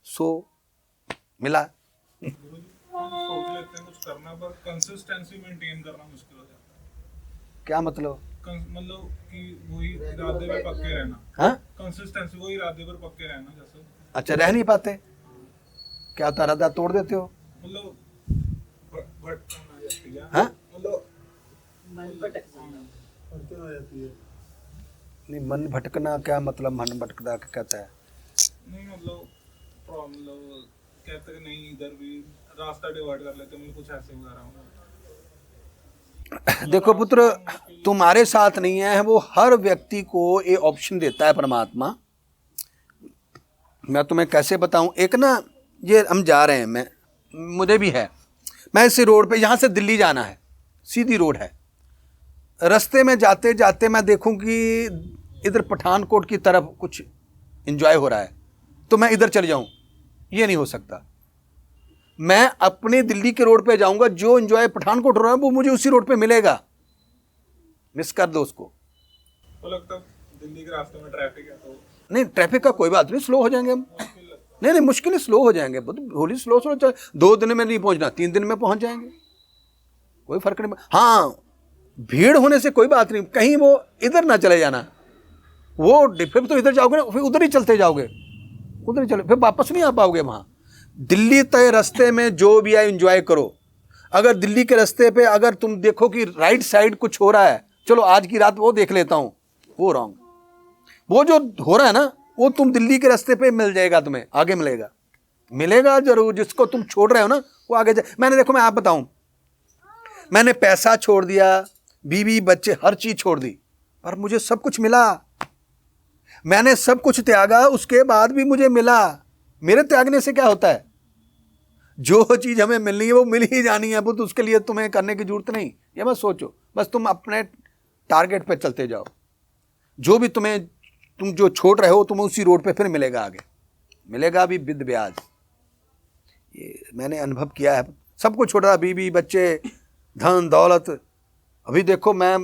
सो मिला। सोच लेते हैं कुछ करना, पर कंसिस्टेंसी मेंटेन करना मुश्किल हो जाता है। क्या मतलब? मतलब कि वही इरादे पर पक्के रहना। हाँ, कंसिस्टेंसी, वही इरादे पर पक्के रहना। जैसे अच्छा, रह नहीं पाते क्या? तो इरादा तोड़ देते हो? मतलब भटकना जाती है। हाँ, मतलब नहीं, मन भटकना क्या मतलब? मन भटकना क्या कहता है? नहीं, मतलब कहते नहीं, इधर भी रास्ता डिवाइड कर लेते, मतलब कुछ ऐसे वगैरह। देखो पुत्र, तुम्हारे साथ नहीं है, वो हर व्यक्ति को ये ऑप्शन देता है परमात्मा। मैं तुम्हें कैसे बताऊं? एक ना, ये हम जा रहे हैं, मुझे भी है, मैं इसी रोड पे, यहाँ से दिल्ली जाना है, सीधी रोड है। रास्ते में जाते जाते मैं देखूं कि इधर पठानकोट की तरफ कुछ एंजॉय हो रहा है, तो मैं इधर चले जाऊं, ये नहीं हो सकता। मैं अपने दिल्ली के रोड पे जाऊंगा, जो एंजॉय पठानकोट हो रहा है वो मुझे उसी रोड पे मिलेगा। मिस कर दो उसको। तो लगता है दिल्ली के रास्ते में ट्रैफिक है तो नहीं, ट्रैफिक का कोई बात नहीं, स्लो हो जाएंगे हम। नहीं मुश्किलें स्लो हो जाएंगे, होली स्लो चल, 2 दिन में नहीं पहुंचना, 3 दिन में पहुंच जाएंगे, कोई फर्क नहीं। हाँ भीड़ होने से कोई बात नहीं, कहीं वो इधर ना चले जाना, वो फिर तो इधर जाओगे ना, फिर उधर ही चलते जाओगे, उधर ही चले, फिर वापस नहीं आ पाओगे वहाँ। दिल्ली तय रास्ते में जो भी है एंजॉय करो। अगर दिल्ली के रास्ते पे अगर तुम देखो कि राइट साइड कुछ हो रहा है, चलो आज की रात वो देख लेता हूँ, वो रॉन्ग। वो जो हो रहा है ना वो तुम दिल्ली के रास्ते पे मिल जाएगा, तुम्हें आगे मिलेगा जरूर। जिसको तुम छोड़ रहे हो ना वो आगे जाए। मैंने देखो, मैं आप बताऊं, मैंने पैसा छोड़ दिया, बीवी बच्चे हर चीज छोड़ दी, पर मुझे सब कुछ मिला। मैंने सब कुछ त्यागा, उसके बाद भी मुझे मिला। मेरे त्यागने से क्या होता है, जो चीज हमें मिलनी है वो मिल ही जानी है, वो तो उसके लिए तुम्हें करने की जरूरत नहीं। ये मत सोचो, बस तुम अपने टारगेट पे चलते जाओ। जो भी तुम जो छोड़ रहे हो तुम्हें उसी रोड पे फिर मिलेगा, आगे मिलेगा भी विद ब्याज। ये मैंने अनुभव किया है, सब कुछ छोड़ रहा, बीवी बच्चे धन दौलत। अभी देखो मैं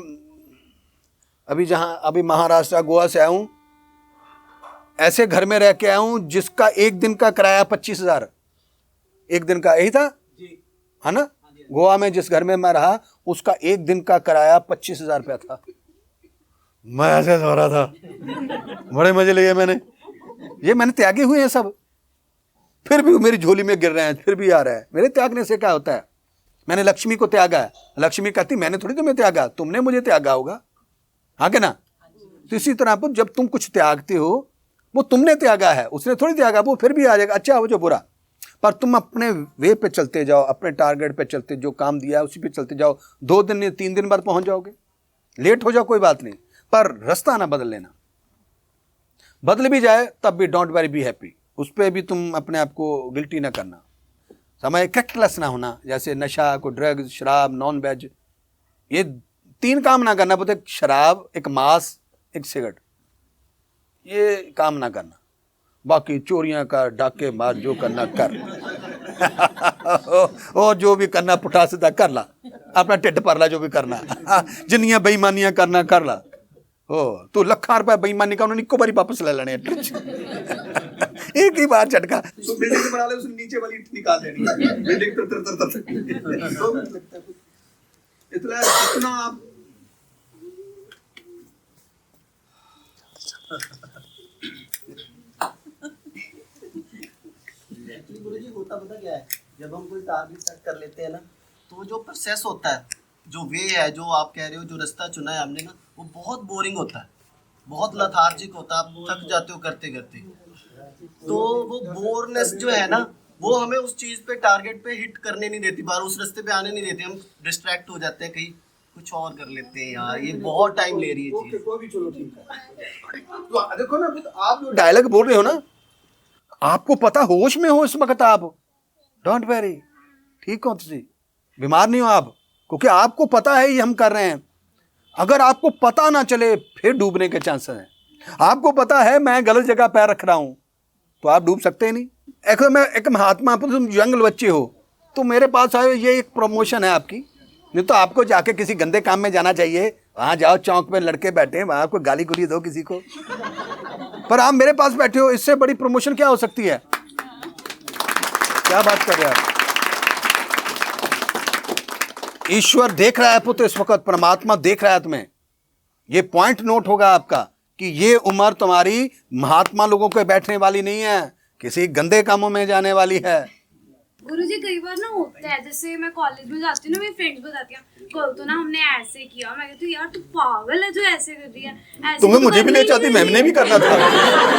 अभी महाराष्ट्र गोवा से आया हूँ, ऐसे घर में रह के आया हूँ जिसका 1 दिन का किराया 25,000, 1 दिन का, यही था है ना। गोवा में जिस घर में मैं रहा उसका 1 दिन का किराया 25,000 रुपया था। मैं ऐसे सो रहा था, बड़े मजे लिए मैंने त्यागे हुए हैं सब, फिर भी मेरी झोली में गिर रहे हैं, फिर भी आ रहा है। मेरे त्यागने से क्या होता है, मैंने लक्ष्मी को त्यागा है, लक्ष्मी कहती मैंने थोड़ी तुम्हें त्यागा, तुमने मुझे त्यागा होगा, हाँ के ना। तो इसी तरह पर जब तुम कुछ त्यागते हो वो तुमने त्यागा है, उसने थोड़ी त्यागा, वो फिर भी आ जाएगा, अच्छा हो जो बुरा। पर तुम अपने वे पे चलते जाओ, अपने टारगेट पे चलते, जो काम दिया है उसी पे चलते जाओ। 2 दिन या 3 दिन बाद पहुंच जाओगे, लेट हो जाओ कोई बात नहीं, पर रास्ता ना बदल लेना। बदल भी जाए तब भी डोंट वेरी बी हैप्पी, उस पर भी तुम अपने आप को गिल्टी ना करना। समय कैक्टलेस ना होना, जैसे नशा को, ड्रग्स, शराब, नॉन वेज, ये 3 काम ना करना। पता है, शराब, एक मांस, एक सिगरेट, ये काम ना करना। बाकी चोरियां कर, डाके मार, जो करना कर और जो भी करना पुठा सीधा कर ला, अपना टिड्ढ पर ला, जो भी करना। जिन्नियां बेईमानियां करना कर ला। ओ तू लाखां रुपए बेईमानी का उन्होंने 1 बारी वापस ले लेने एक ही बार झटका। तो बिल्डिंग बना ले, उसने नीचे वाली ईंट निकाल देनी है, बिल्डिंग तर इतना आप एक्चुअली गुरुजी होता पता क्या है, जब हम कोई टारगेट सेट कर लेते हैं ना, तो जो प्रोसेस होता है, जो वे है, जो आप कह रहे हो, जो रास्ता चुना है हमने ना, वो बहुत बोरिंग होता है, बहुत लथार्जिक होता है, आप थक जाते हो करते करते। तो वो बोरनेस जो है ना, वो हमें उस चीज़ पे, टारगेट पे हिट करने नहीं देती, बार उस रास्ते पे आने नहीं देती। हम डिस्ट्रैक्ट हो जाते हैं, कहीं कुछ और कर लेते हैं, यार ये बहुत टाइम ले रही है चीज़। कोई भी चलो ठीक है। तो देखो ना, आप जो डायलॉग बोल रहे हो ना, आपको पता, होश में हो इस वक्त आप, डोंट वेरी, ठीक हो, तुझे बीमार नहीं हो आप, क्योंकि आपको पता है ये हम कर रहे हैं। अगर आपको पता ना चले फिर डूबने के चांसेस हैं। आपको पता है मैं गलत जगह पैर रख रहा हूं तो आप डूब सकते ही नहीं। एक महात्मा, तुम यंग बच्चे हो तो मेरे पास आए, ये एक प्रमोशन है आपकी, नहीं तो आपको जाके किसी गंदे काम में जाना चाहिए। वहां जाओ, चौक पे लड़के बैठे हैं, वहां कोई गाली गुली दो किसी को, पर आप मेरे पास बैठे हो, इससे बड़ी प्रमोशन क्या हो सकती है? क्या बात कर रहे हैं आप? ईश्वर देख रहा है पुत्र, इस वक्त परमात्मा देख रहा है तुम्हें। ये पॉइंट नोट होगा आपका कि ये उम्र तुम्हारी महात्मा लोगों के बैठने वाली नहीं है, किसी गंदे कामों में जाने वाली है। गुरुजी कई बार ना होता है, जैसे मैं कॉलेज में जाती हूँ ना, मेरी फ्रेंड्स बताती हैं कल तो ना हमने ऐसे किया, मैं कहती हूँ यार तू पागल है जो ऐसे कर रही है। तुम्हें मुझे भी ले चाहती, मैंने भी करना था।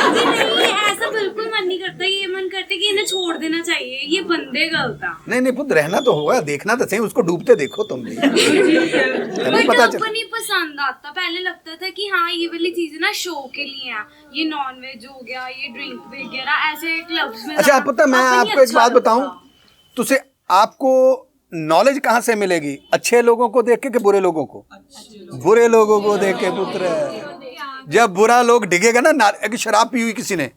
नहीं, ऐसा बिल्कुल मन नहीं करता, ये मन करता कि इन्हें छोड़ देना चाहिए, ये बंदे गलत है। नहीं पुत्र, रहना तो होगा, देखना तो सही, उसको डूबते देखो तुम भी। पता नहीं पसंद आता, पहले लगता था कि हाँ ये वाली चीजें ना शो के लिए हैं, ये नॉन वेज हो गया, ये ड्रिंक वगैरह, ऐसे क्लब्स में। अच्छा पता, मैं आपको एक बात बताऊं, तुझे आपको नॉलेज कहाँ से मिलेगी? अच्छे लोगों को देख के कि बुरे लोगों को? बुरे लोगों को देख के पुत्र। जब बुरा लोग डिगेगा ना, एक शराब पी हुई किसी ने,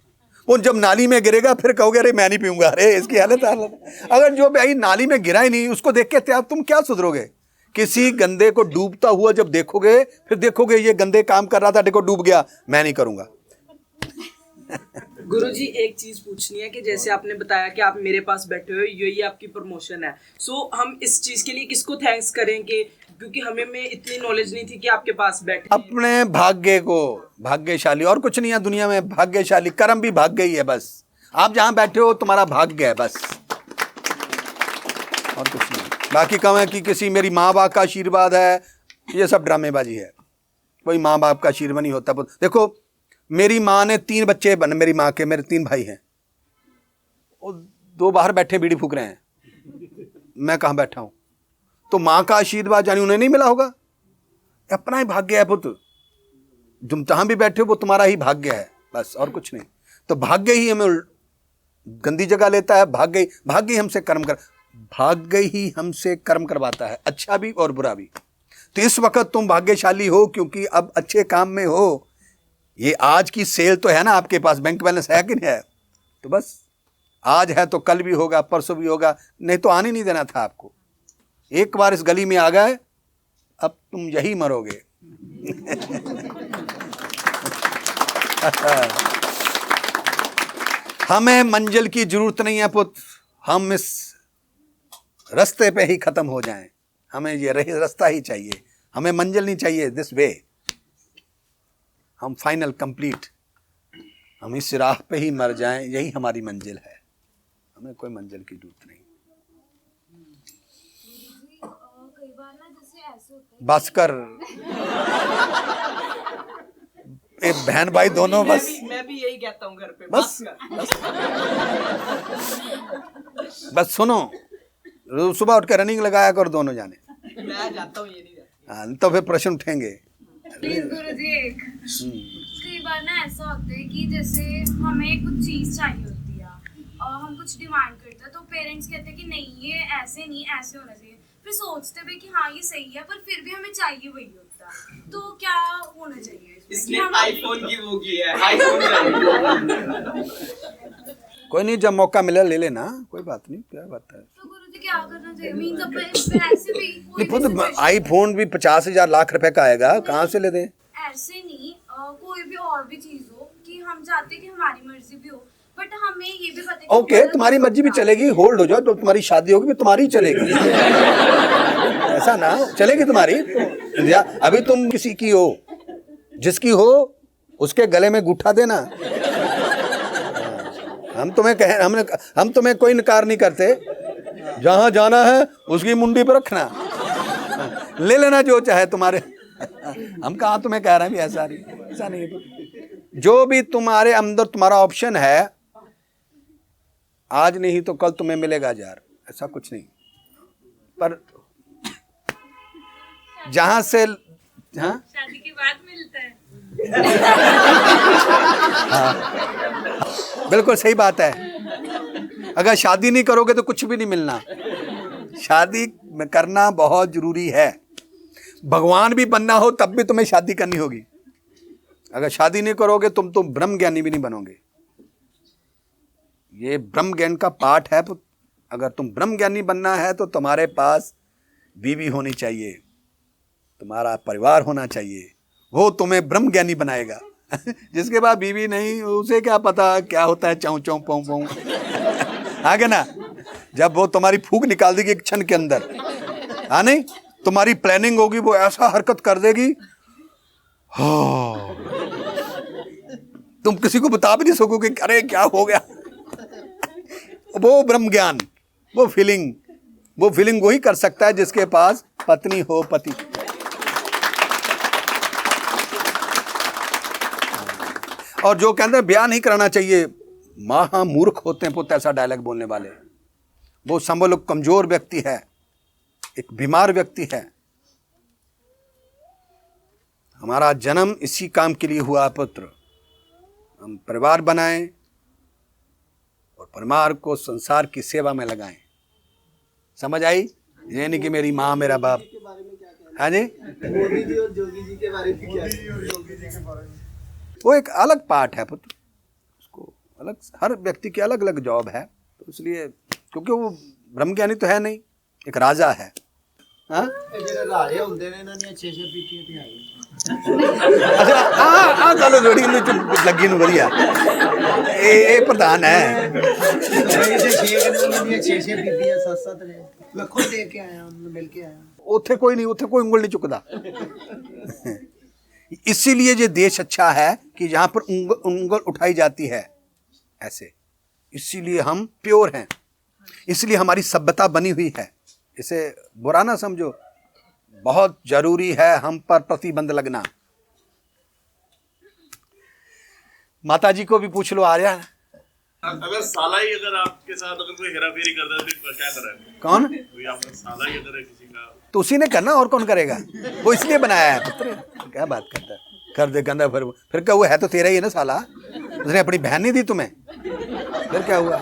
वो जब नाली में गिरेगा फिर कहोगे अरे मैं नहीं पीऊंगा, अरे इसकी हालत। अगर जो भाई नाली में गिरा ही नहीं, उसको देख के तुम क्या सुधरोगे? किसी गंदे को डूबता हुआ जब देखोगे, फिर देखोगे ये गंदे काम कर रहा था, देखो डूब गया, मैं नहीं करूंगा। गुरुजी एक चीज पूछनी है कि जैसे आपने बताया कि आप मेरे पास बैठे हो, यही आपकी प्रमोशन है, सो हम इस चीज के लिए किसको थैंक्स करें कि क्योंकि हमें में इतनी नॉलेज नहीं थी कि आपके पास बैठे हैं। अपने भाग्य को, भाग्यशाली और कुछ नहीं है दुनिया में, भाग्यशाली कर्म भी भाग्य ही है बस। आप जहां बैठे हो तुम्हारा भाग्य है बस, और कुछ नहीं। बाकी कहें कि किसी मेरी माँ बाप का आशीर्वाद है, ये सब ड्रामेबाजी है। कोई माँ बाप का आशीर्वाद नहीं होता। देखो मेरी माँ ने 3 बच्चे बने, मेरी माँ के, मेरे 3 भाई हैं, वो 2 बाहर बैठे बीड़ी फूक रहे हैं, मैं कहाँ बैठा हूँ। तो माँ का आशीर्वाद जानी उन्हें नहीं मिला होगा, अपना ही भाग्य है पुत्र। तुम जहां भी बैठे हो वो तुम्हारा ही भाग्य है बस, और कुछ नहीं। तो भाग्य ही हमें गंदी जगह लेता है, भाग्य ही हमसे कर्म करवाता है, अच्छा भी और बुरा भी। तो इस वक्त तुम भाग्यशाली हो क्योंकि अब अच्छे काम में हो। ये आज की सेल तो है ना, आपके पास बैंक बैलेंस है कि नहीं है, तो बस आज है तो कल भी होगा, परसों भी होगा, नहीं तो आने नहीं देना था आपको। एक बार इस गली में आ गए, अब तुम यही मरोगे। हमें मंजिल की जरूरत नहीं है पुत्र, हम इस रास्ते पे ही खत्म हो जाएं। हमें ये रास्ता ही चाहिए, हमें मंजिल नहीं चाहिए। दिस वे हम फाइनल कंप्लीट, हम इस राह पे ही मर जाएं, यही हमारी मंजिल है। हमें कोई मंजिल की जरूरत नहीं। कई बार ना जैसे ऐसे होता है बस कर ए बहन भाई दोनों बस, मैं भी यही कहता हूँ घर पे, बस बस सुनो, रोज सुबह उठ कर रनिंग लगाया कर दोनों जाने। मैं जाता हूँ, ये नहीं जाता। हाँ, तो फिर प्रश्न उठेंगे। प्लीज गुरुजी एक कई बार ना ऐसा होता है कि जैसे हमें कुछ चीज चाहिए होती है और हम कुछ डिमांड करते हैं, तो पेरेंट्स कहते हैं कि नहीं ये ऐसे नहीं, ऐसे होना चाहिए। फिर सोचते भी कि हाँ ये सही है, पर फिर भी हमें चाहिए वही होता है। तो क्या होना चाहिए इसने आईफोन की वो की है, आईफोन चाहिए। कोई नहीं, जब मौका मिला ले लेना, कोई बात नहीं, क्या बात है। तो गुरुजी क्या करना चाहिए? मींस अब ऐसे भी कोई भी खुद situation- आईफोन भी 50,000 लाख रुपए का आएगा, कहाँ से ले दें? ऐसे नहीं कोई भी और भी चीज हो कि हम चाहते कि हमारी मर्जी भी हो, बट हमें ये भी पता है कि ओके, तुम्हारी मर्जी भी चलेगी, होल्ड हो जाओ, तो तुम्हारी शादी होगी भी तुम्हारी चलेगी। ऐसा ना चलेगी तुम्हारी। अभी तुम किसी की हो, जिसकी हो उसके गले में गूठा देना। हम तुम्हें कोई इनकार नहीं करते, जहां जाना है उसकी मुंडी पर रखना, ले लेना जो चाहे तुम्हारे। हम कहाँ तुम्हें कह रहे हैं भी ऐसा नहीं है। जो भी तुम्हारे अंदर तुम्हारा ऑप्शन है, आज नहीं तो कल तुम्हें मिलेगा यार, ऐसा कुछ नहीं। पर जहां से शादी के बाद मिलता है। बिल्कुल सही बात है। अगर शादी नहीं करोगे तो कुछ भी नहीं मिलना। शादी करना बहुत जरूरी है। भगवान भी बनना हो तब भी तुम्हें शादी करनी होगी। अगर शादी नहीं करोगे तुम तो ब्रह्म ज्ञानी भी नहीं बनोगे। ये ब्रह्म ज्ञान का पाठ है। अगर तुम ब्रह्म ज्ञानी बनना है तो तुम्हारे पास बीवी होनी चाहिए, तुम्हारा परिवार होना चाहिए, वो तुम्हें ब्रह्म ज्ञानी बनाएगा। जिसके बाद बीवी नहीं, उसे क्या पता क्या होता है चाऊ चाऊ पाऊ पाऊ। आगे ना, जब वो तुम्हारी फूंक निकाल देगी एक क्षण के अंदर, हाँ नहीं, तुम्हारी प्लानिंग होगी, वो ऐसा हरकत कर देगी, हाँ, तुम किसी को बता भी नहीं सकोगे अरे क्या हो गया। वो ब्रह्म ज्ञान, वो फीलिंग वही कर सकता है जिसके पास पत्नी हो, पति। और जो कहते हैं ब्याह नहीं कराना चाहिए, महा मूर्ख होते हैं पुत्र ऐसा डायलॉग बोलने वाले। वो संभल कमजोर व्यक्ति है, एक बीमार व्यक्ति है। हमारा जन्म इसी काम के लिए हुआ पुत्र, हम परिवार बनाएं और परिवार को संसार की सेवा में लगाएं। समझ आई? ये नहीं कि मेरी माँ मेरा बाप। हाँ जी, मोदी जी और जोगी जी के बारे में क्या? वो एक अलग पार्ट है पुत्र, उसको अलग, हर व्यक्ति की अलग अलग जॉब है। तो इसलिए क्योंकि वो ब्रह्मज्ञानी तो है नहीं, एक राजा है। हाँ ਜਿਹੜੇ ਰਾੜੇ ਹੁੰਦੇ ਨੇ ਇਹਨਾਂ ਦੀਆਂ 6-6 ਪੀਟੀਆਂ ਤੇ ਆਈ। अच्छा, गल जोड़ी लगी नूं वधिया। ਇਹ ਪ੍ਰਧਾਨ ਹੈ। दुबई से 6 घंटे में 6 बीबियां 7 रहे, मैं खुद दे के आया हूँ, मिल के आया हूँ। ਉੱਥੇ ਕੋਈ ਨਹੀਂ, ਉੱਥੇ ਕੋਈ ਉਂਗਲ नहीं चुकता। इसीलिए ये देश अच्छा है कि यहाँ पर उंगल उठाई जाती है ऐसे। इसीलिए हम प्योर हैं, इसलिए हमारी सभ्यता बनी हुई है। इसे बुरा ना समझो, बहुत जरूरी है हम पर प्रतिबंध लगना। माता जी को भी पूछ लो, आ रहा है अगर साला ही अगर आपके साथ अगर कोई हेरा फेरी कर दे तो क्या करेंगे? कौन? कोई आपका साला ही अगर है किसी का, तो उसी ने करना, और कौन करेगा? वो इसलिए बनाया है पुत्र। क्या बात करता है, कर दे गंदा। फिर क्या हुआ, है तो तेरा ही है ना साला, उसने अपनी बहन नहीं दी तुम्हें, फिर क्या हुआ?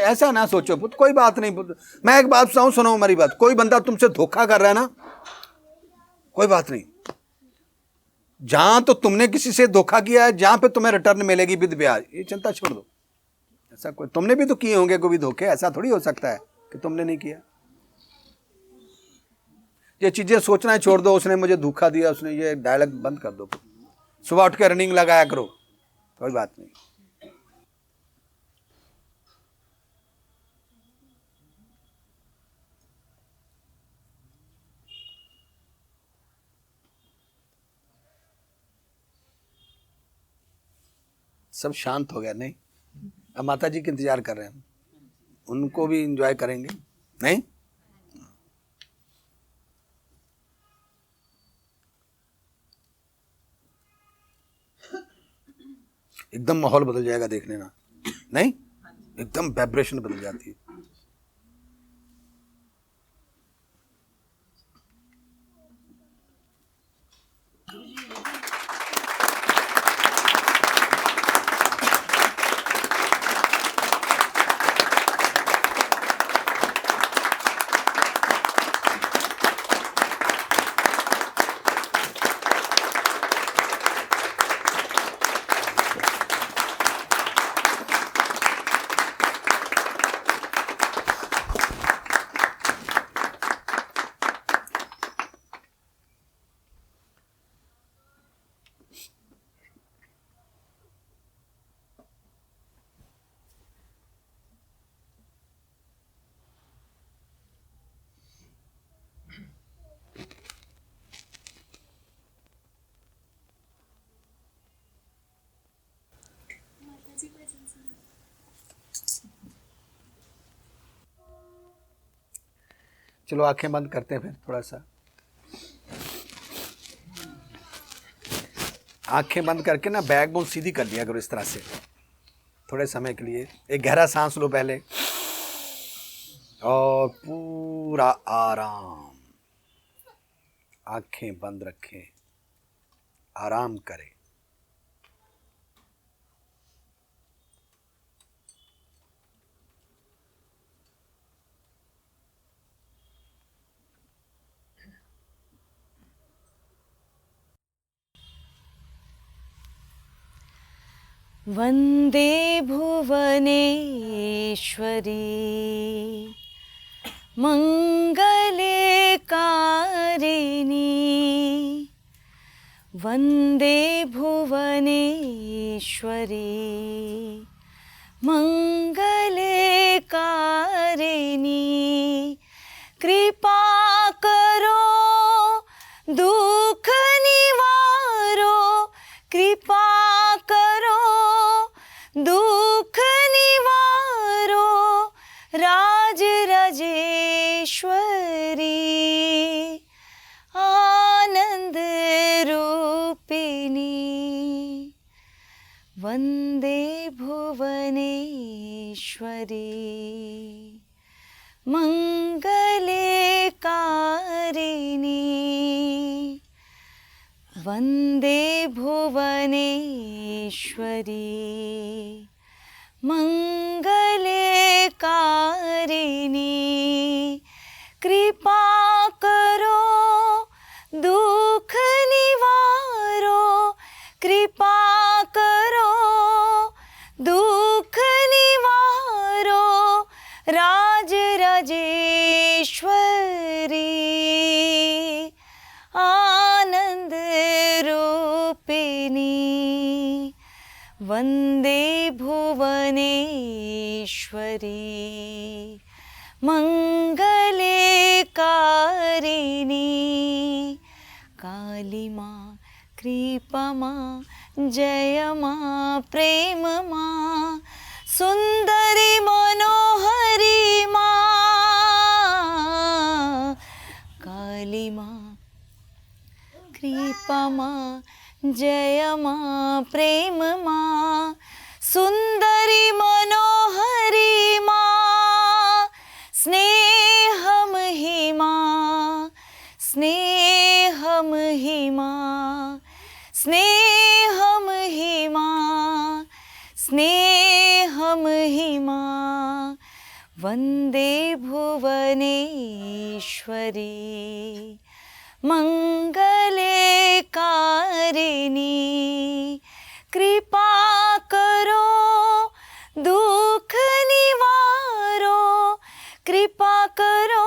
ऐसा ना सोचो पुत्र, कोई बात नहीं पुत्र। मैं एक बात बताऊं, सुनो हमारी बात। कोई बंदा तुमसे धोखा कर रहा है ना, कोई बात नहीं। जहां तो तुमने किसी से धोखा किया है, जहां पे तुम्हें रिटर्न मिलेगी विद ब्याज, ये चिंता छोड़ दो। ऐसा कोई, तुमने भी तो किए होंगे कोई धोखे, ऐसा थोड़ी हो सकता है कि तुमने नहीं किया। ये चीजें सोचना है छोड़ दो, उसने मुझे धोखा दिया, उसने, ये डायलॉग बंद कर दो। सुबह उठ के रनिंग लगाया करो, कोई बात नहीं। सब शांत हो गया नहीं? अब माता जी के इंतजार कर रहे हैं, उनको भी एंजॉय करेंगे नहीं? एकदम माहौल बदल जाएगा, देख लेना। नहीं, एकदम वाइब्रेशन बदल जाती है। चलो आंखें बंद करते हैं फिर थोड़ा सा। आंखें बंद करके ना बैकबोन सीधी कर लिया करो इस तरह से, थोड़े समय के लिए। एक गहरा सांस लो पहले, और पूरा आराम, आंखें बंद रखें, आराम करें। वन्दे भुवनेश्वरी मङ्गले कारिणी, वन्दे भुवनेश्वरी मङ्गले कारिणी। कृपा करो दुख निवारो, कृपा करो दुख निवारो, राज राजेश्वरी आनंद रूपिणी। वन्दे भुवनेश्वरी मङ्गले कारिणी, वन्दे भुवनेश्वरी मङ्गले कारिणी। कृपा करो दुख निवारो, कृपा करो दुख निवारो, राज राजेश्वरी आनंद रूपिणी। वन्दे भुवनेश्वरी मङ्गले कारिणी काली माँ कृपा माँ जय माँ प्रेम माँ सुंदरी मनोहरी माँ काली माँ कृपा माँ जय माँ प्रेम माँ सुंदरी मनोहरी माँ स्नेहम ही माँ स्नेहम ही माँ स्नेहम ही माँ स्नेहम ही माँ वन्दे भुवनेश्वरी मङ्गले कारिणी कृपा करो दुख निवारो कृपा करो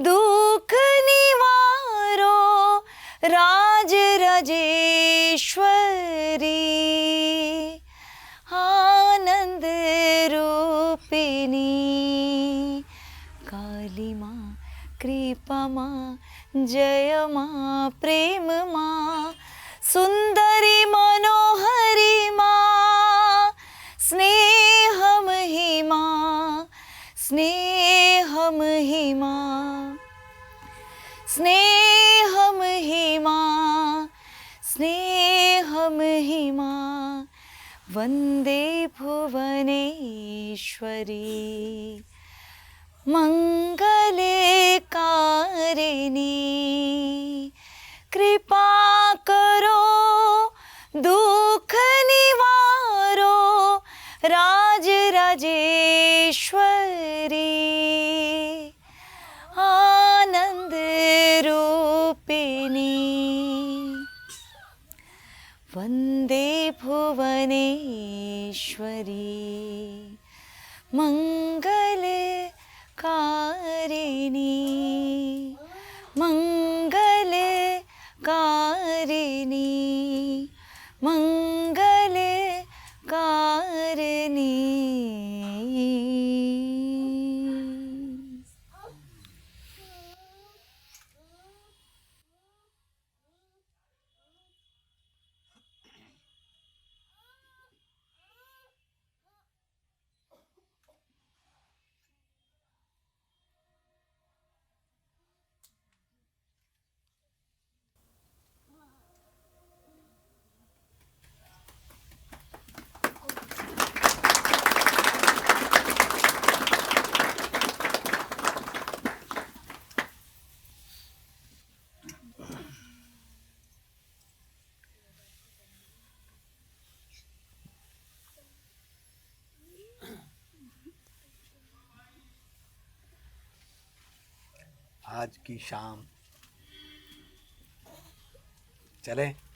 दुख निवारो राज राजेश्वरी आनंद रूपिणी काली माँ कृपा माँ जय माँ प्रेम माँ सुंदरी मनोहरी माँ स्नेहम ही माँ स्नेहम ही माँ स्नेहम ही माँ स्नेहम ही माँ वन्दे भुवनेश्वरी मङ्गले कारिणी कृपा करो दुख निवारो राज राजेश्वरी आनंद रूपिणी वन्दे भुवनेश्वरी मङ्गले कारिणी मङ्गले कारिणी मङ्गले कारिणी आज की शाम चलें।